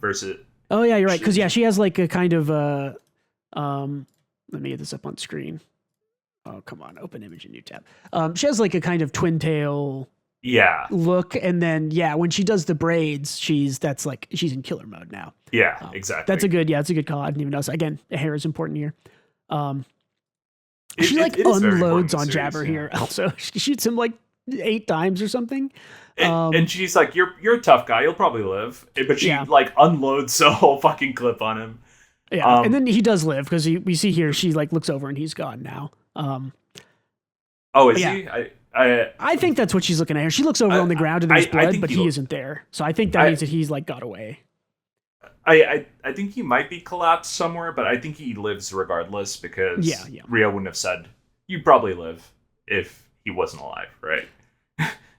B: versus.
A: Oh yeah, you're right. Because she has like a kind of let me get this up on screen. Oh come on, open image in new tab. She has like a kind of twin tail.
B: Yeah.
A: Look, and then when she does the braids, she's in killer mode now.
B: Yeah, exactly.
A: That's a good call. I didn't even notice. Again, hair is important here. She unloads on Jabber here. Also, she shoots him like 8 times or something.
B: And she's like, "You're a tough guy. You'll probably live." But she like unloads a whole fucking clip on him.
A: Yeah, and then he does live, because we see here she like looks over and he's gone now.
B: Is he?
A: I think that's what she's looking at here. She looks over on the ground and there's blood, but he isn't there. So I think that means that he's like got away.
B: I think he might be collapsed somewhere, but I think he lives regardless, because Rio wouldn't have said, "You probably live," if he wasn't alive, right?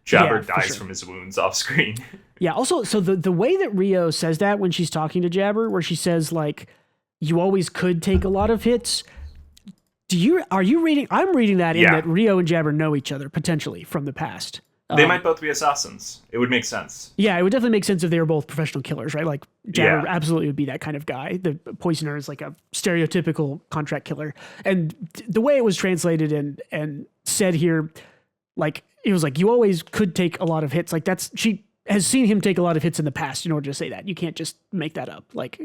B: Jabber dies from his wounds off screen.
A: Yeah. Also, so the way that Rio says that when she's talking to Jabber, where she says like, "You always could take a lot of hits." Are you reading? I'm reading that in that Rio and Jabber know each other potentially from the past.
B: They might both be assassins. It would make sense.
A: Yeah, it would definitely make sense if they were both professional killers, right? Like Jabber absolutely would be that kind of guy. The poisoner is like a stereotypical contract killer. And the way it was translated and said here, like it was like you always could take a lot of hits. Like she has seen him take a lot of hits in the past in order to say that. You can't just make that up. Like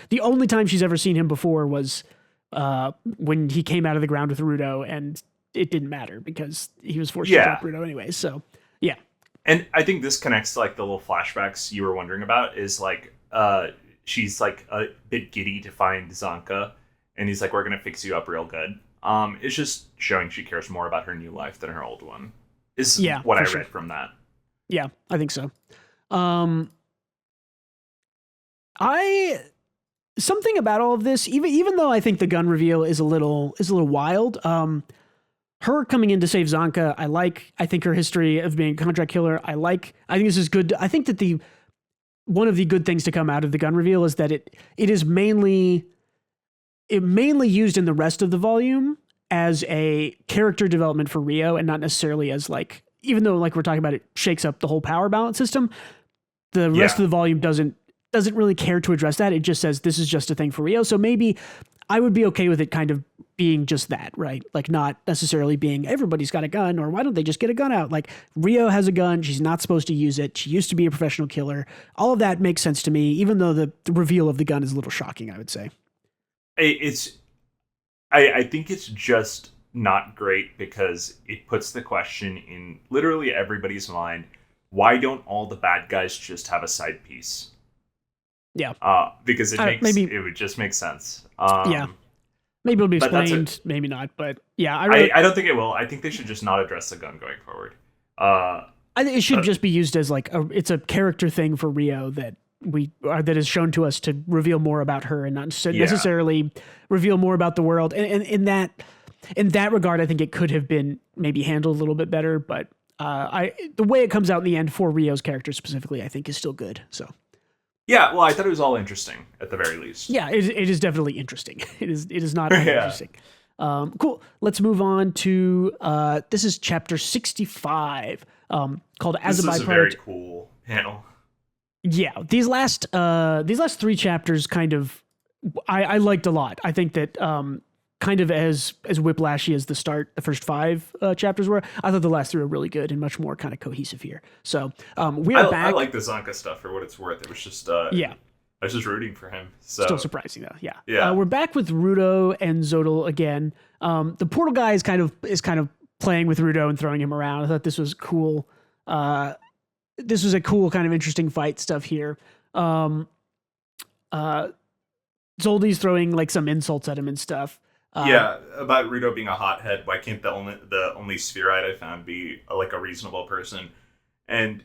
A: the only time she's ever seen him before was when he came out of the ground with Rudo, and it didn't matter because he was forced to drop Rudo anyway. So yeah.
B: And I think this connects to like the little flashbacks you were wondering about is like she's like a bit giddy to find Zanka, and he's like, we're gonna fix you up real good. It's just showing she cares more about her new life than her old one. Is what I read from that.
A: Yeah, I think so. Something about all of this, even though I think the gun reveal is a little wild. Her coming in to save Zanka, I think her history of being a contract killer, I think this is good. I think that one of the good things to come out of the gun reveal is that it is mainly used in the rest of the volume as a character development for Rio, and not necessarily as like, even though like we're talking about, it shakes up the whole power balance system. The rest of the volume doesn't really care to address that. It just says this is just a thing for Rio. So maybe I would be okay with it kind of being just that, right? Like not necessarily being everybody's got a gun, or why don't they just get a gun out? Like Rio has a gun. She's not supposed to use it. She used to be a professional killer. All of that makes sense to me, even though the reveal of the gun is a little shocking, I would say.
B: I think it's just not great because it puts the question in literally everybody's mind. Why don't all the bad guys just have a side piece?
A: Yeah.
B: Because it would just make sense.
A: Yeah. Maybe it'll be explained, maybe not, but yeah.
B: I don't think it will. I think they should just not address the gun going forward.
A: I think it should just be used as like it's a character thing for Rio that that is shown to us to reveal more about her and not necessarily reveal more about the world. And in that regard, I think it could have been maybe handled a little bit better, but the way it comes out in the end for Rio's character specifically, I think is still good. So.
B: Yeah, well, I thought it was all interesting at the very least.
A: Yeah, it is definitely interesting. It is not interesting. Cool. Let's move on to this is chapter 65, called "As a Byproduct." This is a
B: very cool panel.
A: Yeah, these last three chapters kind of I liked a lot. I think that kind of as whiplashy as the first five chapters were, I thought the last three were really good and much more kind of cohesive here. So we are back.
B: I like the Zanka stuff for what it's worth. It was just I was just rooting for him. So.
A: Still surprising though. Yeah. We're back with Rudo and Zodal again. The portal guy is kind of playing with Rudo and throwing him around. I thought this was cool. This was a cool kind of interesting fight stuff here. Zoldy's throwing like some insults at him and stuff.
B: About Rudo being a hothead. Why can't the only spherite I found be like a reasonable person? And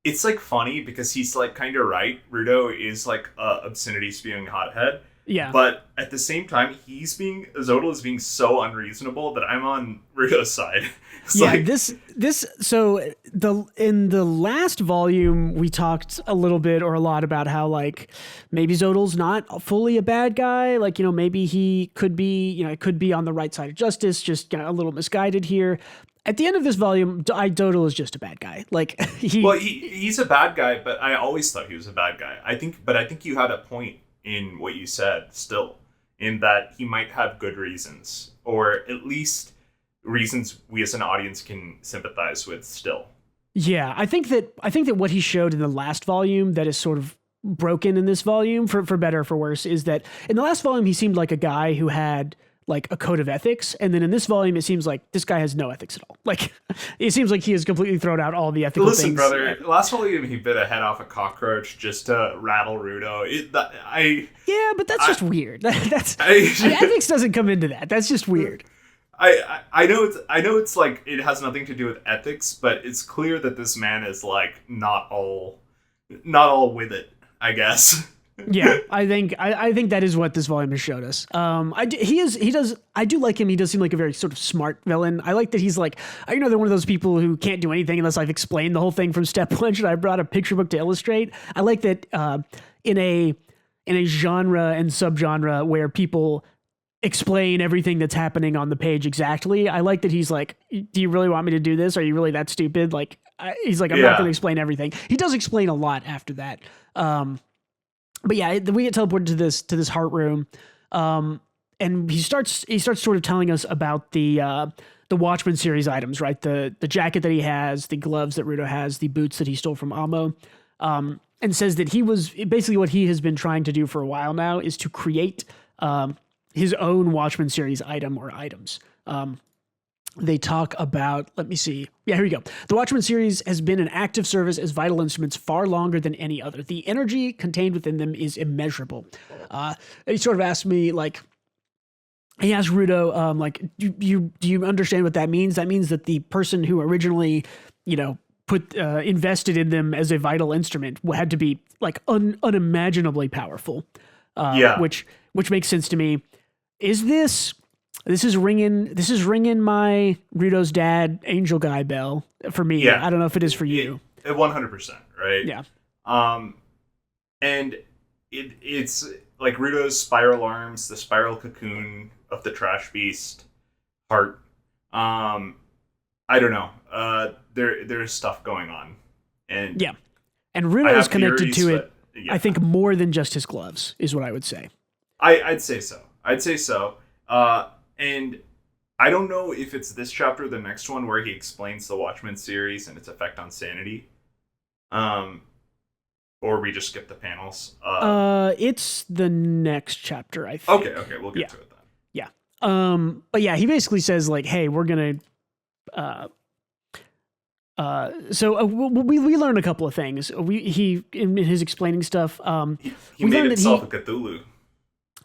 B: it's like funny because he's like kind of right. Rudo is like a obscenity spewing hothead.
A: Yeah.
B: But at the same time, Zodal is being so unreasonable that I'm on Rudo's side.
A: In the last volume, we talked a little bit or a lot about how like maybe Zodal's not fully a bad guy. Like, maybe he could be, it could be on the right side of justice, just a little misguided here. At the end of this volume, Zodal is just a bad guy. Like
B: he's a bad guy, but I always thought he was a bad guy. I think you had a point in what you said still, in that he might have good reasons, or at least reasons we as an audience can sympathize with still.
A: Yeah, I think that what he showed in the last volume that is sort of broken in this volume, for better or for worse, is that in the last volume he seemed like a guy who had like a code of ethics, and then in this volume it seems like this guy has no ethics at all. Like it seems like he has completely thrown out all the ethical things.
B: Listen, brother, last volume he bit a head off a cockroach just to rattle Rudo.
A: But that's just weird. Ethics doesn't come into that. That's just weird.
B: I know it's like it has nothing to do with ethics, but it's clear that this man is like not all with it, I guess.
A: Yeah, I think that is what this volume has showed us. I do like him. He does seem like a very sort of smart villain. I like that he's like, they're one of those people who can't do anything unless I've explained the whole thing from step one. And I brought a picture book to illustrate. I like that in a genre and subgenre where people explain everything that's happening on the page exactly. I like that he's like, do you really want me to do this? Are you really that stupid? Like, he's like, I'm not going to explain everything. He does explain a lot after that. But yeah, we get teleported to this heart room. And he starts sort of telling us about the Watchmen series items, right? The jacket that he has, the gloves that Rudo has, the boots that he stole from Amo. And says that he was basically what he has been trying to do for a while now is to create his own Watchmen series item or items. They talk about, let me see. Yeah, here we go. The Watchmen series has been in active service as vital instruments far longer than any other. The energy contained within them is immeasurable. He sort of asked me, like, he asked Rudo, like, do you understand what that means? That means that the person who originally, invested in them as a vital instrument had to be like unimaginably powerful. Which makes sense to me. Is this is ringing my Rudo's dad angel guy bell for me. Yeah. I don't know if it is for you.
B: 100%, right?
A: Yeah.
B: And it's like Rudo's spiral arms, the spiral cocoon of the trash beast heart. I don't know. There's stuff going on. And
A: and Rudo's connected to it.
B: Yeah.
A: I think more than just his gloves is what I would say.
B: I'd say so. And I don't know if it's this chapter or the next one where he explains the Watchmen series and its effect on sanity. Or we just skip the panels.
A: It's the next chapter, I think.
B: Okay, we'll get to it then.
A: Yeah. But yeah, he basically says like, hey, we're gonna we learned a couple of things. He in his explaining stuff.
B: He made himself a Cthulhu.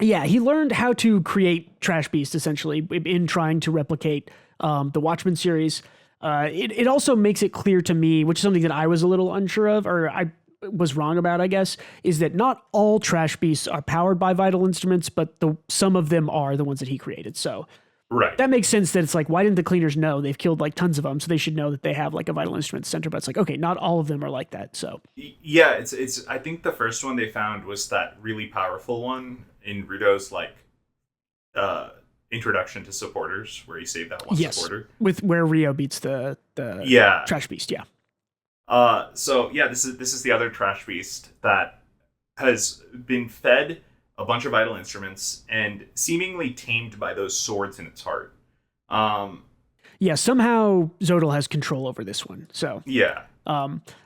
A: Yeah, he learned how to create Trash Beast essentially in trying to replicate the Watchmen series. It also makes it clear to me, which is something that I was a little unsure of, or I was wrong about, I guess, is that not all Trash Beasts are powered by vital instruments, but some of them are the ones that he created. So.
B: Right.
A: That makes sense that it's like, why didn't the cleaners know? They've killed like tons of them, so they should know that they have like a vital instrument center. But it's like, okay, not all of them are like that. So
B: yeah, it's. I think the first one they found was that really powerful one in Rudo's like introduction to supporters, where he saved that one supporter
A: with where Rio beats the Trash Beast. Yeah.
B: So yeah, this is the other Trash Beast that has been fed a bunch of vital instruments, and seemingly tamed by those swords in its heart.
A: Yeah, somehow Zodal has control over this one. So
B: yeah.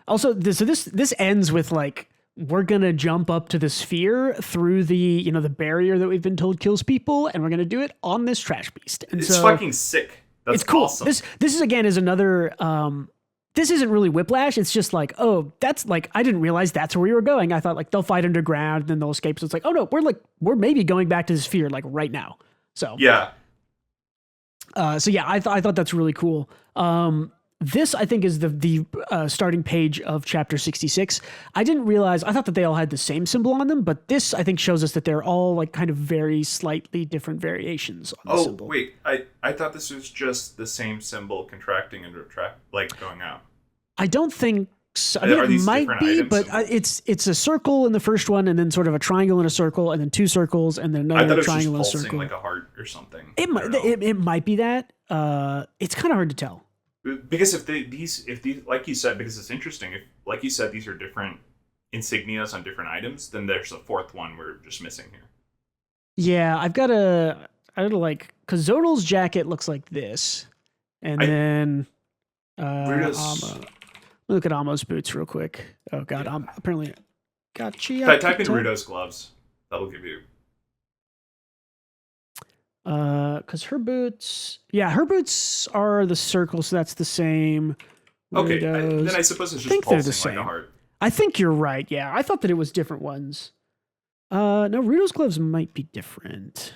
A: Also, this ends with like, we're gonna jump up to the sphere through the the barrier that we've been told kills people, and we're gonna do it on this Trash Beast. And
B: it's fucking sick. That's
A: it's cool.
B: Awesome.
A: This is again is another. This isn't really Whiplash. It's just like, oh, that's like, I didn't realize that's where we were going. I thought like they'll fight underground and then they'll escape. So it's like, oh no, we're maybe going back to the sphere like right now. So
B: yeah.
A: I thought that's really cool. This I think is the starting page of chapter 66. I didn't realize, I thought that they all had the same symbol on them, but this I think shows us that they're all like kind of very slightly different variations on the symbol.
B: Wait, I thought this was just the same symbol contracting and like going out.
A: I don't think so. I mean, it might be, but it's a circle in the first one, and then sort of a triangle and a circle, and then two circles, and then another triangle and a circle.
B: Like a heart or something.
A: It might be that. It's kind of hard to tell.
B: Because if these, like you said, because it's interesting. If, like you said, these are different insignias on different items, then there's a fourth one we're just missing here.
A: Yeah, I gotta like, because Zodal's jacket looks like this, and then look at Amo's boots real quick. Oh god, I'm apparently GACHIAKUTA.
B: If I type in Rudo's gloves, that'll give you.
A: Because her boots are the circle, so that's the same.
B: Okay, then I suppose it's just pulsing like a heart.
A: I think you're right. Yeah, I thought that it was different ones. No, Rudo's gloves might be different.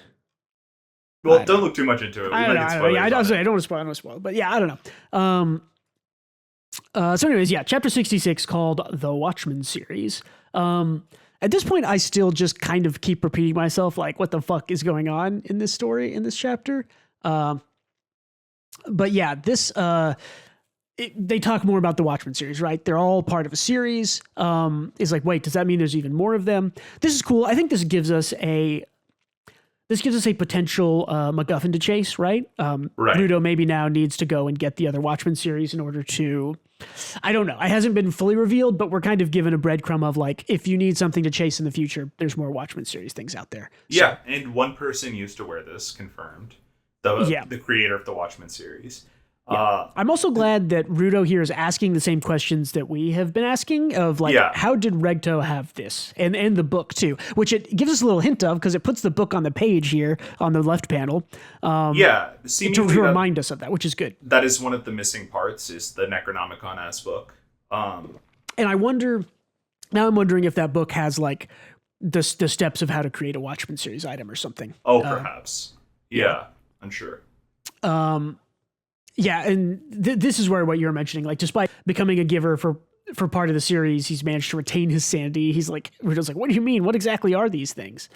B: Well, don't look too much into it.
A: I don't want to spoil. But yeah, I don't know. So anyways, yeah, chapter 66 called The Watchmen Series. At this point, I still just kind of keep repeating myself, like, what the fuck is going on in this story, in this chapter? But yeah, they talk more about the Watchmen series, right? They're all part of a series. It's like, wait, does that mean there's even more of them? This is cool. I think this gives us this gives us a potential MacGuffin to chase, right?
B: Right.
A: Rudo maybe now needs to go and get the other Watchmen series in order to, I don't know. It hasn't been fully revealed, but we're kind of given a breadcrumb of like, if you need something to chase in the future, there's more Watchmen series things out there.
B: Yeah, and one person used to wear this, confirmed. The creator of the Watchmen series.
A: Yeah. I'm also glad that Rudo here is asking the same questions that we have been asking of like, how did Regto have this? And the book too, which it gives us a little hint of because it puts the book on the page here on the left panel. To remind us of that, which is good.
B: That is one of the missing parts is the Necronomicon-ass book.
A: And I'm wondering if that book has like the steps of how to create a Watchmen series item or something.
B: Oh, perhaps. Yeah, I'm sure.
A: Yeah, and this is where what you're mentioning, like, despite becoming a giver for part of the series, he's managed to retain his sanity. He's like, Rudo's like, what do you mean? What exactly are these things?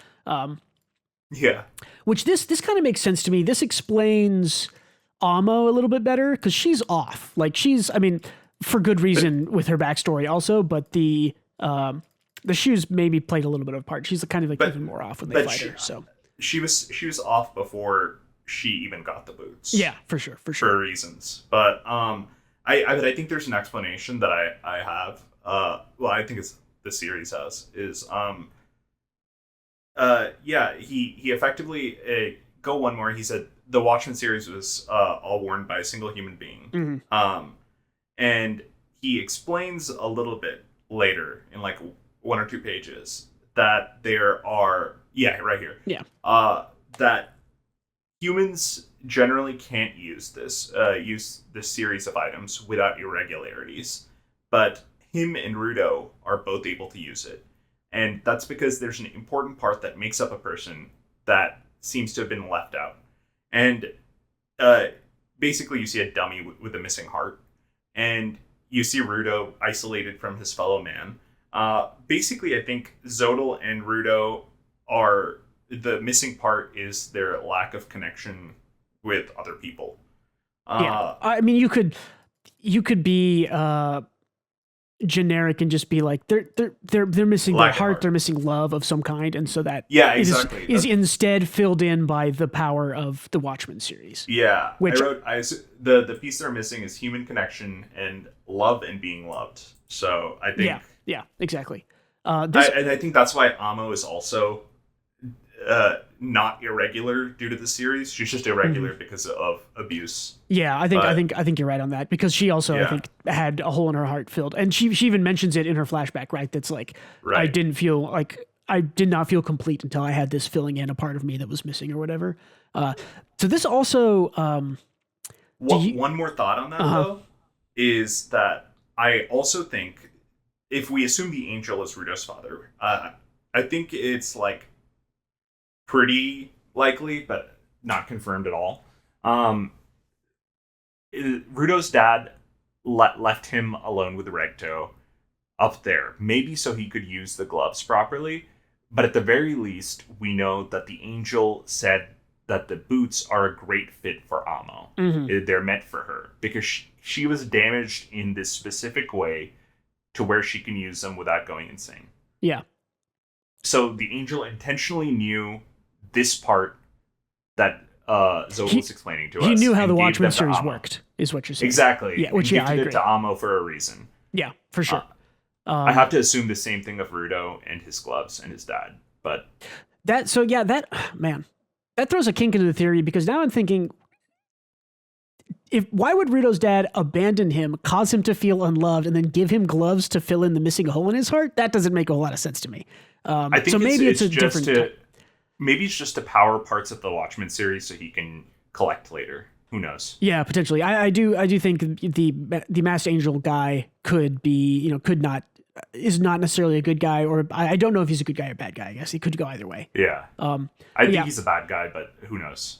A: Which this kind of makes sense to me. This explains Amo a little bit better because she's off. Like for good reason with her backstory also, but the shoes maybe played a little bit of a part. She's kind of like even more off when they fight her. So
B: she was off before she even got the boots.
A: Yeah, for sure. For
B: reasons. But I think there's an explanation that I have. I think it's the series has is he effectively go one more. He said the Watchmen series was all worn by a single human being. And he explains a little bit later in like 1 or 2 pages that there are right here. That humans generally can't use this series of items without irregularities, but him and Rudo are both able to use it. And that's because there's an important part that makes up a person that seems to have been left out. And basically you see a dummy with a missing heart, and you see Rudo isolated from his fellow man. Basically, I think Zodal and Rudo are... The missing part is their lack of connection with other people.
A: I mean, you could be generic and just be like they're missing their heart, they're missing love of some kind, and so that is instead filled in by the power of the Watchmen series.
B: Yeah, which the piece they're missing is human connection and love and being loved. So I think
A: exactly.
B: And I think that's why Amo is also not irregular due to the series. She's just irregular because of abuse.
A: Yeah, I think you're right on that, because she also I think had a hole in her heart filled, and she even mentions it in her flashback, right? That's like I did not feel complete until I had this filling in a part of me that was missing or whatever. So this also
B: one more thought on that though is that I also think if we assume the angel is Rudo's father, I think it's like pretty likely, but not confirmed at all. Rudo's dad left him alone with Regto up there, maybe so he could use the gloves properly, but at the very least, we know that the angel said that the boots are a great fit for Amo. They're meant for her, because she was damaged in this specific way to where she can use them without going insane.
A: Yeah.
B: So the angel intentionally knew this part that Zod was explaining to us.
A: He knew how the Watchmen series worked, is what you're saying.
B: Exactly.
A: Yeah, which
B: I agree. It to Amo for a reason.
A: Yeah, for sure.
B: I have to assume the same thing of Rudo and his gloves and his dad, but
A: that throws a kink into the theory, because now I'm thinking, why would Rudo's dad abandon him, cause him to feel unloved, and then give him gloves to fill in the missing hole in his heart? That doesn't make a whole lot of sense to me.
B: I think
A: so maybe it's a
B: just
A: different.
B: Maybe it's just to power parts of the Watchmen series so he can collect later. Who knows? Yeah,
A: potentially. I do think the Masked Angel guy could be, is not necessarily a good guy, or I don't know if he's a good guy or bad guy. I guess he could go either way.
B: Yeah. I think he's a bad guy, but who knows?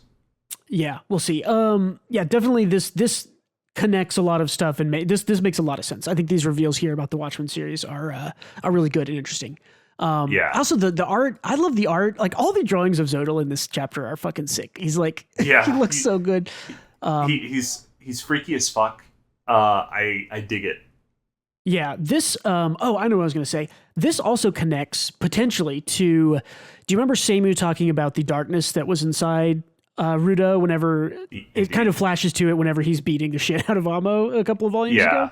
A: Yeah, we'll see. Definitely this connects a lot of stuff, and this makes a lot of sense. I think these reveals here about the Watchmen series are really good and interesting. Also the art, I love the art. Like, all the drawings of Zodal in this chapter are fucking sick. He's like, he looks so good.
B: He's freaky as fuck. I dig it.
A: Yeah, this oh, I know what I was going to say. This also connects potentially to, do you remember Seimu talking about the darkness that was inside Rudo whenever it kind of flashes to it whenever he's beating the shit out of Amo a couple of volumes ago?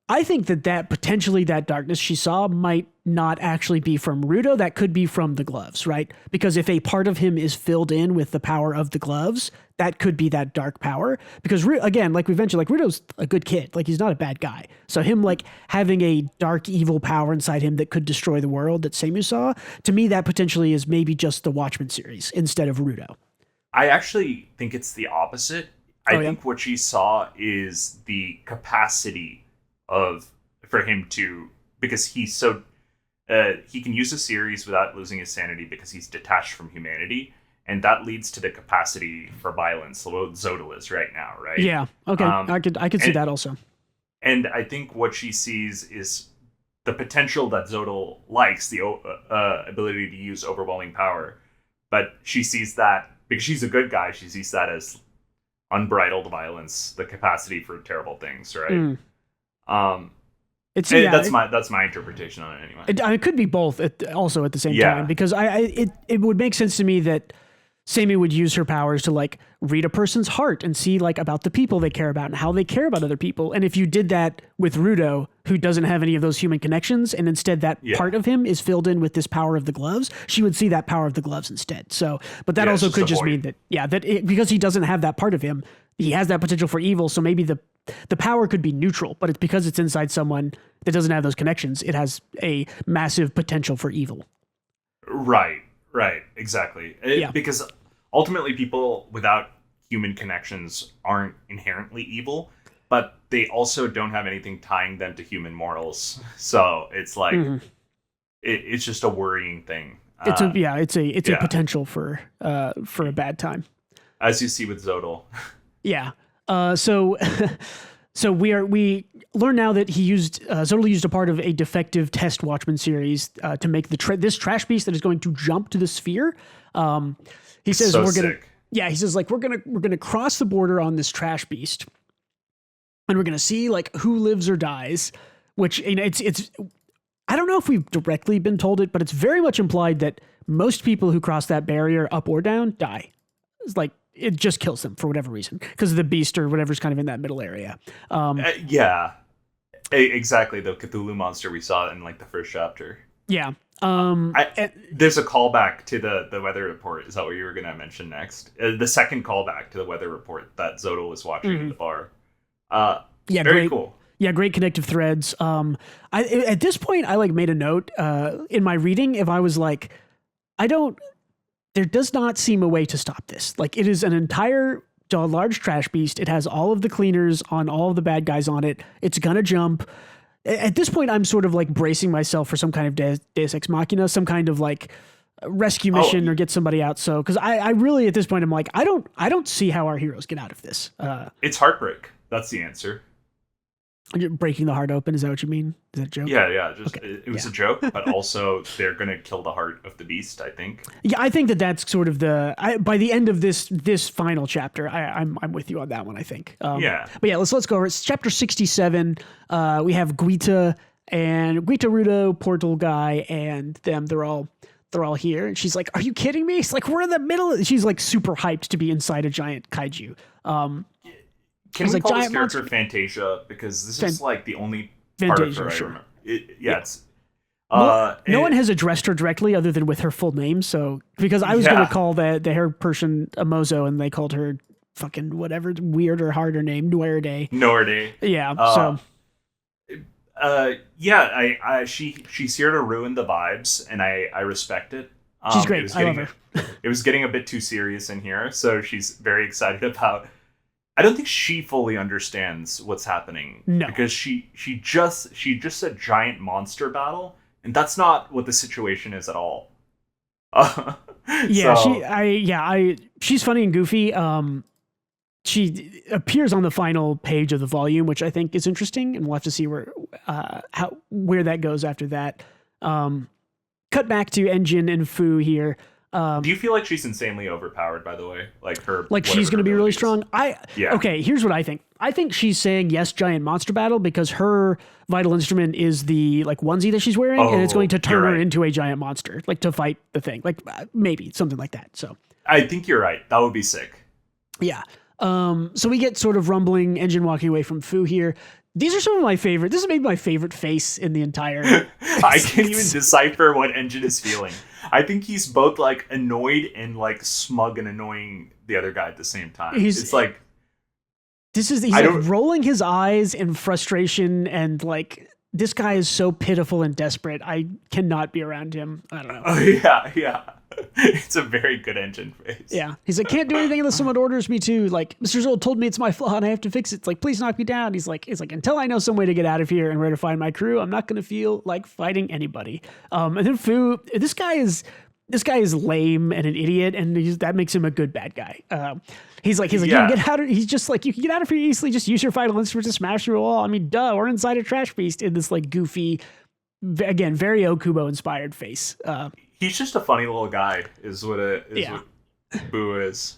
A: I think that potentially that darkness she saw might not actually be from Rudo. That could be from the gloves, right? Because if a part of him is filled in with the power of the gloves, that could be that dark power. Because again, like we mentioned, like Rudo's a good kid. Like he's not a bad guy. So him like having a dark evil power inside him that could destroy the world that Seimu saw, to me that potentially is maybe just the Watchmen series instead of Rudo.
B: I actually think it's the opposite. I think what she saw is the capacity for him to, because he's so he can use a series without losing his sanity because he's detached from humanity, and that leads to the capacity for violence. What Zodal is right now, right?
A: Yeah. Okay. I could see that also.
B: And I think what she sees is the potential that Zodal likes, the ability to use overwhelming power, but she sees that because she's a good guy. She sees that as unbridled violence, the capacity for terrible things, right? That's my interpretation on it anyway.
A: It could be both also at the same time, because it would make sense to me that Seimu would use her powers to like read a person's heart and see like about the people they care about and how they care about other people. And if you did that with Rudo, who doesn't have any of those human connections, and instead that part of him is filled in with this power of the gloves, she would see that power of the gloves instead. So, but that also could just mean that, because he doesn't have that part of him, he has that potential for evil. So maybe the power could be neutral, but it's because it's inside someone that doesn't have those connections, it has a massive potential for evil.
B: Right, exactly. Because ultimately people without human connections aren't inherently evil, but they also don't have anything tying them to human morals. So it's like, it's just a worrying thing.
A: It's a potential for a bad time.
B: As you see with Zodal.
A: Yeah. So we learn now that Zodal used a part of a defective test Watchmen series to make this trash beast that is going to jump to the sphere. He says he says like we're gonna cross the border on this trash beast, and we're gonna see like who lives or dies. Which, you know, it's I don't know if we've directly been told it, but it's very much implied that most people who cross that barrier, up or down, die. It's like, it just kills them for whatever reason because of the beast or whatever's kind of in that middle area.
B: Exactly. The Cthulhu monster we saw in like the first chapter.
A: Yeah.
B: There's a callback to the weather report. Is that what you were going to mention next? The second callback to the weather report that Zodal was watching in the bar. Very cool.
A: Yeah, great connective threads. At this point, I like made a note in my reading. If I was like, there does not seem a way to stop this. Like, it is an entire large trash beast. It has all of the cleaners on all of the bad guys on it. It's gonna jump. At this point, I'm sort of like bracing myself for some kind of Deus Ex Machina, some kind of like rescue mission or get somebody out. So, because I really at this point, I'm like, I don't see how our heroes get out of this.
B: It's heartbreak. That's the answer.
A: You're breaking the heart open. Is that what you mean? Is that a joke?
B: Yeah. It was a joke, but also they're gonna kill the heart of the beast, I think.
A: Yeah, I think that's sort of by the end of this final chapter, I'm with you on that one. I think. But yeah, let's go over it. It's chapter 67. We have Guita Rudo, Portal Guy, and them. They're all here, and she's like, "Are you kidding me?" It's like, we're in the middle. She's like super hyped to be inside a giant kaiju.
B: Can we call this character Fantasia? Because this is like the only part of her I remember. It's...
A: no one has addressed her directly other than with her full name. So, because I was going to call the hair person Amozo, and they called her fucking whatever weird or harder name, Nuerde. Yeah.
B: She's here to ruin the vibes, and I respect it.
A: She's great. I love her.
B: It was getting a bit too serious in here, so she's very excited about... I don't think she fully understands what's happening.
A: No.
B: Because she just said giant monster battle, and that's not what the situation is at all.
A: She's funny and goofy. She appears on the final page of the volume, which I think is interesting, and we'll have to see where that goes after that. Cut back to Engine and Fu here.
B: Do you feel like she's insanely overpowered, by the way? Like her,
A: like she's going to be really strong.
B: Yeah.
A: Okay, here's what I think. I think she's saying yes, giant monster battle, because her vital instrument is the like onesie that she's wearing, and it's going to turn her into a giant monster, like to fight the thing, like maybe something like that. So
B: I think you're right. That would be sick.
A: Yeah. So we get sort of rumbling engine walking away from Fu here. These are some of my favorite. This is maybe my favorite face in the entire.
B: I can't even decipher what Engine is feeling. I think he's both like annoyed and like smug and annoying the other guy at the same time. It's like
A: he's like rolling his eyes in frustration, and like this guy is so pitiful and desperate. I cannot be around him. I don't know.
B: Oh yeah. It's a very good Engine face.
A: Yeah. He's like, can't do anything unless someone orders me to. Like, Mr. Zold told me it's my flaw and I have to fix it. It's like, please knock me down. He's like, until I know some way to get out of here and where to find my crew, I'm not going to feel like fighting anybody. And then Fu, this guy is lame and an idiot, and that makes him a good bad guy. He's like, you can get out of. He's just like, you can get out of here easily. Just use your vital instrument to smash through a wall. I mean, duh, we're inside a trash beast in this like goofy, again, very Okubo inspired face.
B: He's just a funny little guy, is what what Boo is.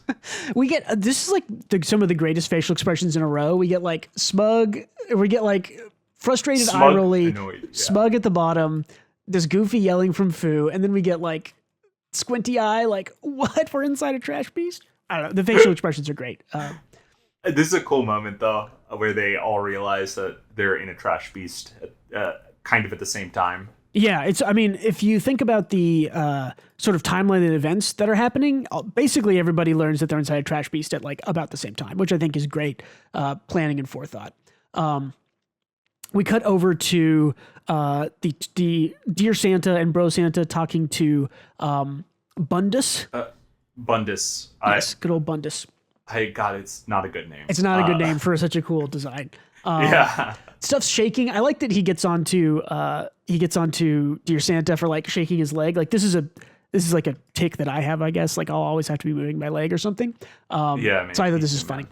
A: We get this is like some of the greatest facial expressions in a row. We get like smug, we get like frustrated, eye rolly, smug at the bottom. This goofy yelling from Fu, and then we get like squinty eye, like what? We're inside a trash beast. I don't know. The facial expressions are great.
B: This is a cool moment though, where they all realize that they're in a trash beast, kind of at the same time.
A: Yeah, I mean, if you think about the sort of timeline and events that are happening, basically everybody learns that they're inside a trash beast at like about the same time, which I think is great planning and forethought. We cut over to the Dear Santa and Bro Santa talking to Bundus.
B: Bundus.
A: Yes, good old Bundus.
B: God, it's not a good name.
A: It's not a good name for such a cool design.
B: Yeah.
A: Stuff's shaking. I like that he gets onto Dear Santa for like shaking his leg. Like this is like a tick that I have, I guess. Like I'll always have to be moving my leg or something.
B: Yeah.
A: So I thought this is funny.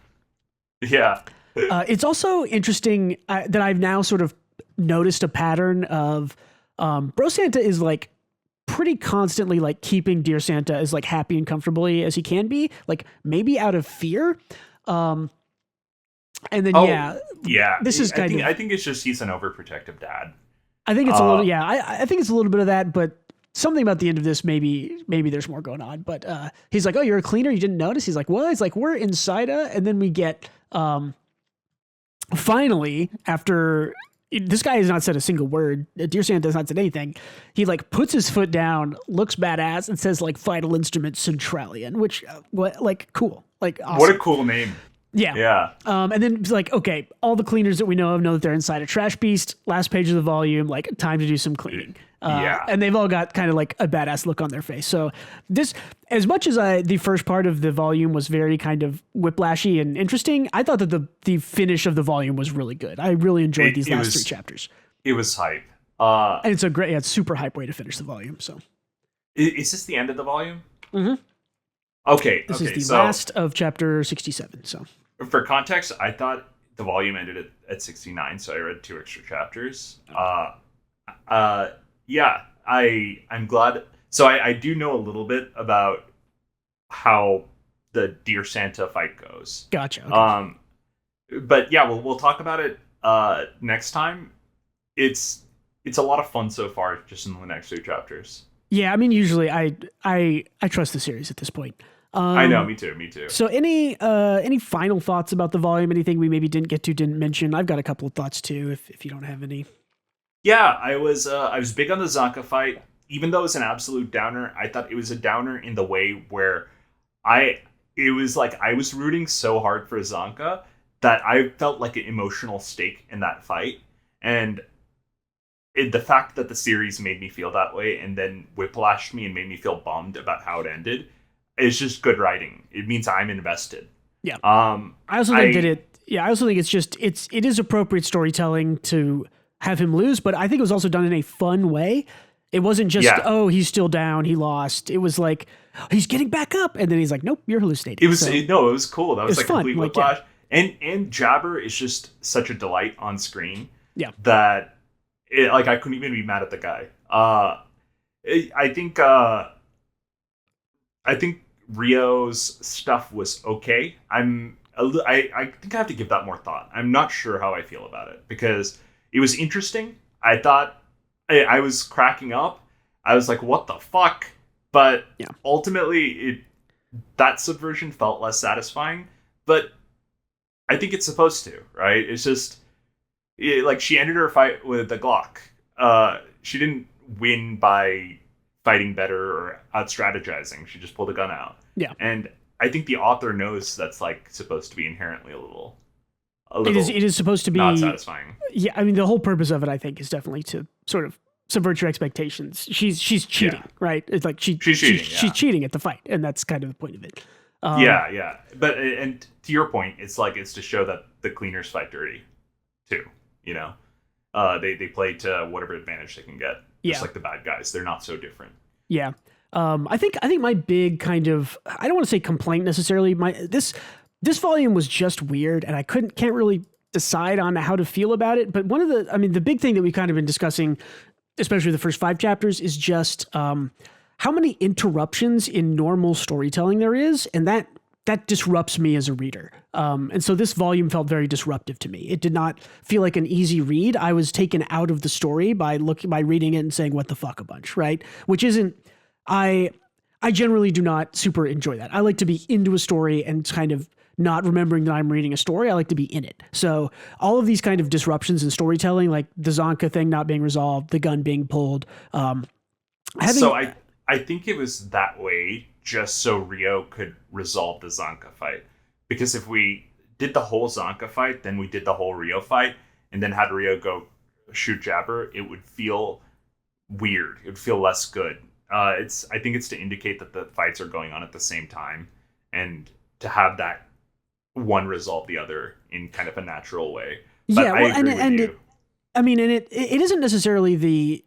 B: Yeah.
A: It's also interesting that I've now sort of noticed a pattern of Bro Santa is like pretty constantly like keeping Dear Santa as like happy and comfortably as he can be, like maybe out of fear. And then this is
B: I think it's just he's an overprotective dad.
A: I think it's a little I think it's a little bit of that, but something about the end of this maybe there's more going on. But he's like, oh, you're a cleaner, you didn't notice? He's like, what? He's like, we're inside and then we get finally, after this guy has not said a single word, Dear Santa has not said anything, he like puts his foot down, looks badass, and says like vital instrument Centralian, which like cool, like awesome.
B: What a cool name.
A: Yeah. And then it's like, okay, all the cleaners that we know of know that they're inside a trash beast. Last page of the volume, like time to do some cleaning. And they've all got kind of like a badass look on their face. So this, as much as the first part of the volume was very kind of whiplashy and interesting, I thought that the finish of the volume was really good. I really enjoyed these last three chapters.
B: It was hype.
A: And it's it's super hype way to finish the volume. So
B: is this the end of the volume?
A: Mm-hmm.
B: Okay.
A: This is the last of chapter 67. So
B: for context, I thought the volume ended at 69, so I read 2 extra chapters. Yeah, I'm glad. So I do know a little bit about how the Dear Santa fight goes.
A: Gotcha. Okay.
B: But yeah, we'll talk about it next time. It's a lot of fun so far, just in the next 2 chapters.
A: Yeah, I mean, usually I trust the series at this point.
B: I know, me too.
A: So any final thoughts about the volume? Anything we maybe didn't mention? I've got a couple of thoughts too, if you don't have any.
B: Yeah, I was big on the Zanka fight. Even though it was an absolute downer, I thought it was a downer in the way where it was like I was rooting so hard for Zanka that I felt like an emotional stake in that fight. And the fact that the series made me feel that way and then whiplashed me and made me feel bummed about how it ended, it's just good writing. It means I'm invested.
A: Yeah. I also think it is appropriate storytelling to have him lose, but I think it was also done in a fun way. It wasn't just, he's still down, he lost. It was like, he's getting back up, and then he's like, nope, you're hallucinating.
B: It was cool. That was like
A: fun.
B: Complete whiplash. And Jabber is just such a delight on screen.
A: Yeah.
B: That I couldn't even be mad at the guy. I think I think Rio's stuff was okay. I think I have to give that more thought. I'm not sure how I feel about it because it was interesting. I thought I was cracking up. I was like, what the fuck? But ultimately, that subversion felt less satisfying. But I think it's supposed to, right? It's just like she ended her fight with the Glock. She didn't win by fighting better or out strategizing. She just pulled a gun out.
A: Yeah.
B: And I think the author knows that's like supposed to be inherently a little
A: it is supposed to be
B: not satisfying.
A: Yeah, I mean the whole purpose of it I think is definitely to sort of subvert your expectations. She's cheating, right? It's like she's cheating at the fight, and that's kind of the point of it.
B: Yeah. But and to your point, it's to show that the cleaners fight dirty too, you know. They play to whatever advantage they can get. Just like the bad guys. They're not so different.
A: Yeah. I think my big kind of, I don't want to say complaint necessarily. This volume was just weird, and I can't really decide on how to feel about it. But the big thing that we've kind of been discussing, especially the first 5 chapters, is just how many interruptions in normal storytelling there is, and that disrupts me as a reader. And so this volume felt very disruptive to me. It did not feel like an easy read. I was taken out of the story by reading it and saying, what the fuck a bunch, right? Which isn't, I generally do not super enjoy that. I like to be into a story and kind of not remembering that I'm reading a story. I like to be in it. So all of these kind of disruptions in storytelling, like the Zonka thing not being resolved, the gun being pulled.
B: I think it was that way just so Rio could resolve the Zonka fight. Because if we did the whole Zonka fight, then we did the whole Rio fight, and then had Rio go shoot Jabber, it would feel weird. It would feel less good. I think it's to indicate that the fights are going on at the same time, and to have that one resolve the other in kind of a natural way. But
A: yeah, well, it isn't necessarily the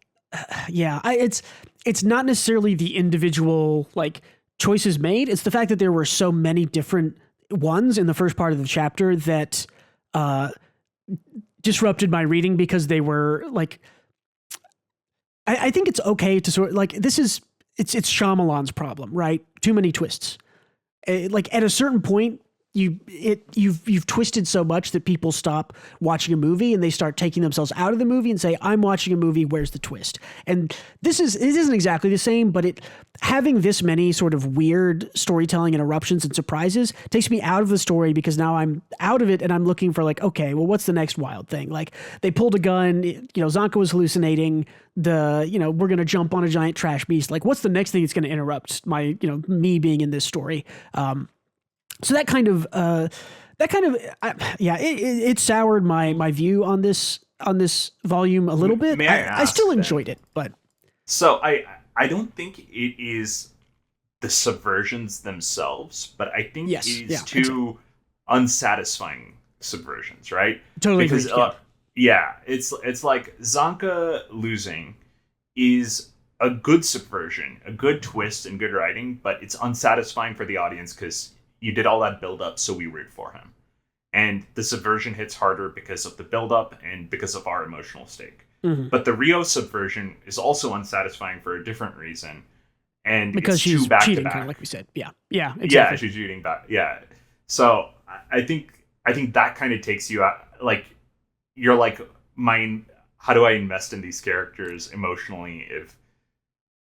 A: it's not necessarily the individual like choices made. It's the fact that there were so many different ones in the first part of the chapter that disrupted my reading because they were like, I think it's okay to sort of like, it's Shyamalan's problem, right? Too many twists. Like at a certain point, you've twisted so much that people stop watching a movie and they start taking themselves out of the movie and say, I'm watching a movie, where's the twist? And it isn't exactly the same, but having this many sort of weird storytelling interruptions and surprises takes me out of the story because now I'm out of it and I'm looking for like, okay, well, what's the next wild thing? Like they pulled a gun, Zonka was hallucinating, we're going to jump on a giant trash beast. Like what's the next thing that's going to interrupt my, me being in this story? So that kind of it soured my view on this volume a little bit. I still enjoyed it, but
B: so I don't think it is the subversions themselves, but I think it is two unsatisfying subversions, right?
A: Totally
B: because
A: agree.
B: It's like Zonka losing is a good subversion, a good twist and good writing, but it's unsatisfying for the audience because you did all that build up, so we root for him. And the subversion hits harder because of the build up and because of our emotional stake. Mm-hmm. But the Rio subversion is also unsatisfying for a different reason. And
A: because she's
B: two back
A: cheating,
B: to back.
A: kind of like we said. Yeah, exactly.
B: Yeah, she's cheating back. Yeah. So I think that kind of takes you out. Like, you're like, how do I invest in these characters emotionally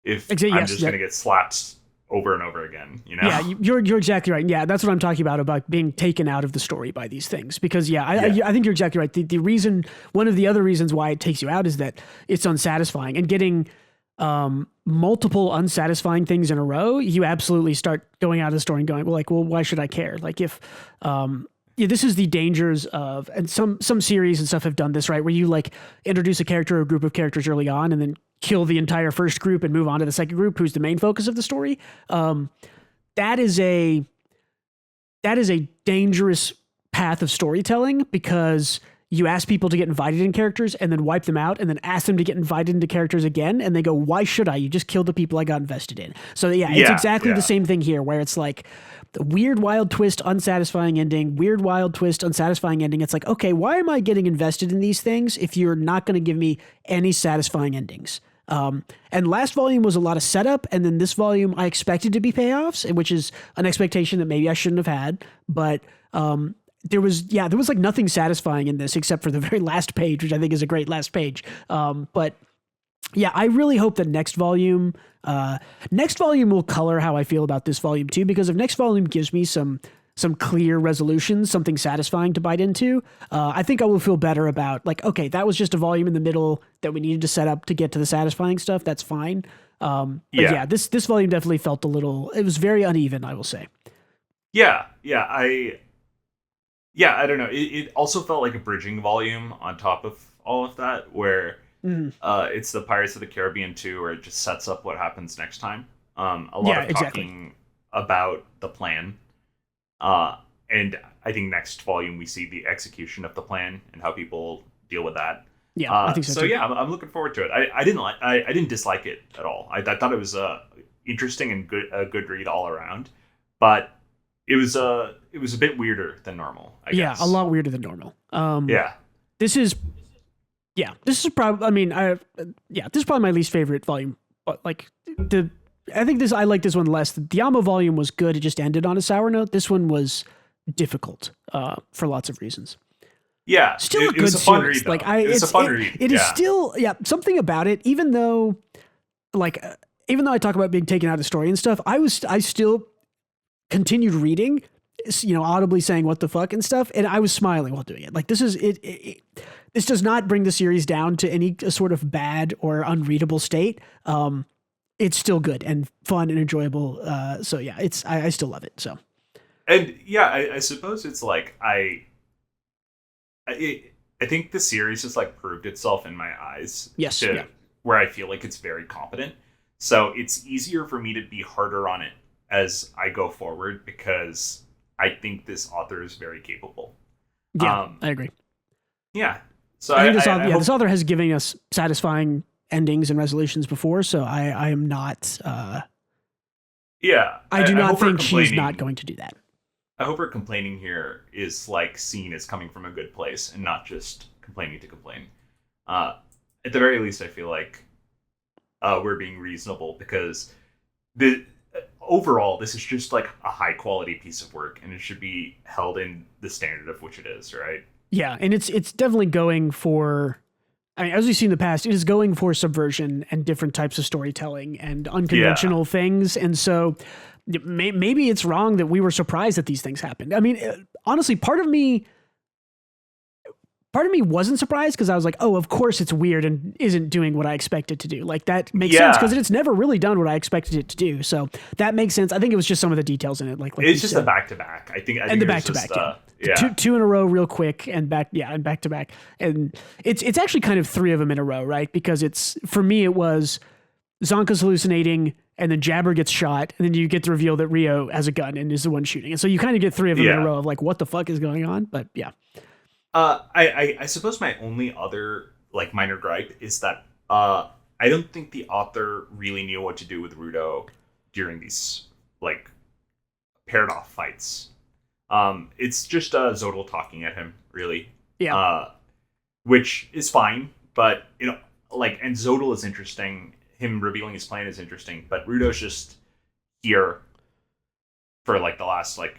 B: if I'm just going to get slapped over and over again, Yeah,
A: you're exactly right. Yeah, that's what I'm talking about being taken out of the story by these things. Because I think you're exactly right. The reason, one of the other reasons why it takes you out is that it's unsatisfying, and getting multiple unsatisfying things in a row, you absolutely start going out of the story and going, well, why should I care? Like if this is the dangers of, and some series and stuff have done this, right? Where you like introduce a character or a group of characters early on and then kill the entire first group and move on to the second group, who's the main focus of the story. That is a dangerous path of storytelling, because you ask people to get invited in characters and then wipe them out and then ask them to get invited into characters again. And they go, why should I? You just killed the people I got invested in. So it's exactly the same thing here, where it's like the weird, wild twist, unsatisfying ending, weird, wild twist, unsatisfying ending. It's like, okay, why am I getting invested in these things if you're not going to give me any satisfying endings? And last volume was a lot of setup, and then this volume I expected to be payoffs, which is an expectation that maybe I shouldn't have had. But there was like nothing satisfying in this except for the very last page, which I think is a great last page. But yeah, I really hope that next volume will color how I feel about this volume too, because if next volume gives me some clear resolutions, something satisfying to bite into, I think I will feel better about like, okay, that was just a volume in the middle that we needed to set up to get to the satisfying stuff. That's fine. But yeah, this volume definitely felt it was very uneven, I will say.
B: I don't know. It also felt like a bridging volume on top of all of that, where it's the Pirates of the Caribbean 2, where it just sets up what happens next time. A lot of talking about the plan. And I think next volume we see the execution of the plan and how people deal with that.
A: Yeah, I think so too.
B: Yeah, I'm looking forward to it. I didn't dislike it at all. I thought it was interesting and a good read all around, but it was a bit weirder than normal. I guess.
A: A lot weirder than normal. This is probably. I mean, this is probably my least favorite volume. But like I like this one less. The Diamo volume was good. It just ended on a sour note. This one was difficult for lots of reasons.
B: Yeah,
A: still a good series. Like it's a fun read. It is still something about it. Even though I talk about being taken out of the story and stuff, I still continued reading, audibly saying what the fuck and stuff, and I was smiling while doing it. Like this is it. This does not bring the series down to any sort of bad or unreadable state. It's still good and fun and enjoyable. So yeah, I still love it. So,
B: and yeah, I suppose it's like I think the series has like proved itself in my eyes.
A: Yes.
B: Where I feel like it's very competent. So it's easier for me to be harder on it as I go forward because I think this author is very capable.
A: Yeah, I agree.
B: Yeah. So
A: I think this author has given us satisfying endings and resolutions before, so I am not. I do not think she's not going to do that.
B: I hope her complaining here is like seen as coming from a good place and not just complaining to complain. At the very least, I feel like we're being reasonable because overall, this is just like a high quality piece of work, and it should be held in the standard of which it is, right?
A: Yeah, and it's definitely going for. I mean, as we've seen in the past, it is going for subversion and different types of storytelling and unconventional things, and so maybe it's wrong that we were surprised that these things happened. I mean, honestly, part of me wasn't surprised because I was like, oh, of course it's weird and isn't doing what I expected to do. Like that makes sense because it's never really done what I expected it to do. So that makes sense. I think it was just some of the details in it. Like
B: it's just a back-to-back. I think
A: the back-to-back. Two in a row real quick and back-to-back. And it's actually kind of three of them in a row, right? Because for me, it was Zonka's hallucinating and then Jabber gets shot. And then you get the reveal that Rio has a gun and is the one shooting. And so you kind of get three of them in a row of like, what the fuck is going on? But yeah.
B: I suppose my only other like minor gripe is that I don't think the author really knew what to do with Rudo during these like paired off fights. It's just Zodal talking at him, really.
A: Yeah.
B: Which is fine, but and Zodal is interesting. Him revealing his plan is interesting, but Rudo's just here for like the last like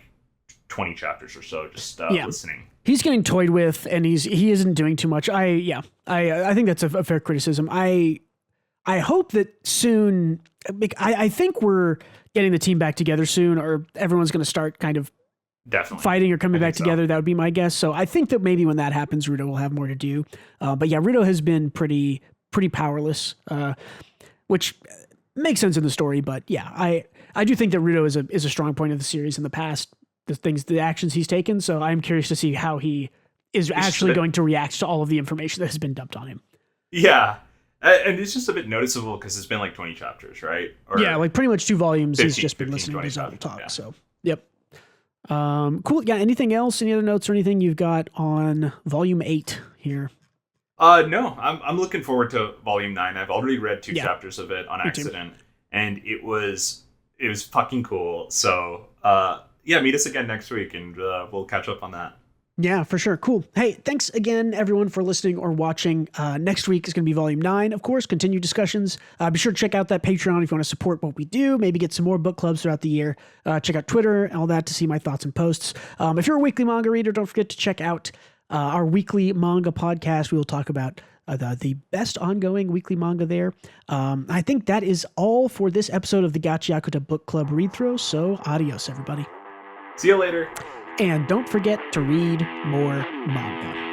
B: 20 chapters or so, just listening.
A: He's getting toyed with, and he isn't doing too much. I think that's a fair criticism. I hope that soon. I think we're getting the team back together soon, or everyone's going to start kind of
B: definitely
A: fighting or coming back together. That would be my guess. So I think that maybe when that happens, Rudo will have more to do. But yeah, Rudo has been pretty powerless, which makes sense in the story. But yeah, I do think that Rudo is a strong point of the series in the past. The actions he's taken. So I'm curious to see how he is actually going to react to all of the information that has been dumped on him.
B: Yeah. And it's just a bit noticeable because it's been like 20 chapters, right?
A: Or like pretty much 2 volumes. 15, he's just been listening to Zodal talk. Yeah. So, yep. Cool. Yeah. Anything else? Any other notes or anything you've got on volume 8 here?
B: No, I'm looking forward to volume 9. I've already read 2 chapters of it on accident, and it was fucking cool. So, yeah, meet us again next week, and we'll catch up on that.
A: Yeah, for sure. Cool. Hey, thanks again, everyone, for listening or watching. Next week is going to be Volume 9, of course, continued discussions. Be sure to check out that Patreon if you want to support what we do, maybe get some more book clubs throughout the year. Check out Twitter and all that to see my thoughts and posts. If you're a weekly manga reader, don't forget to check out our Weekly Manga Podcast. We will talk about the best ongoing weekly manga there. I think that is all for this episode of the GACHIAKUTA Book Club Read-Through, so adios, everybody.
B: See you later.
A: And don't forget to read more manga.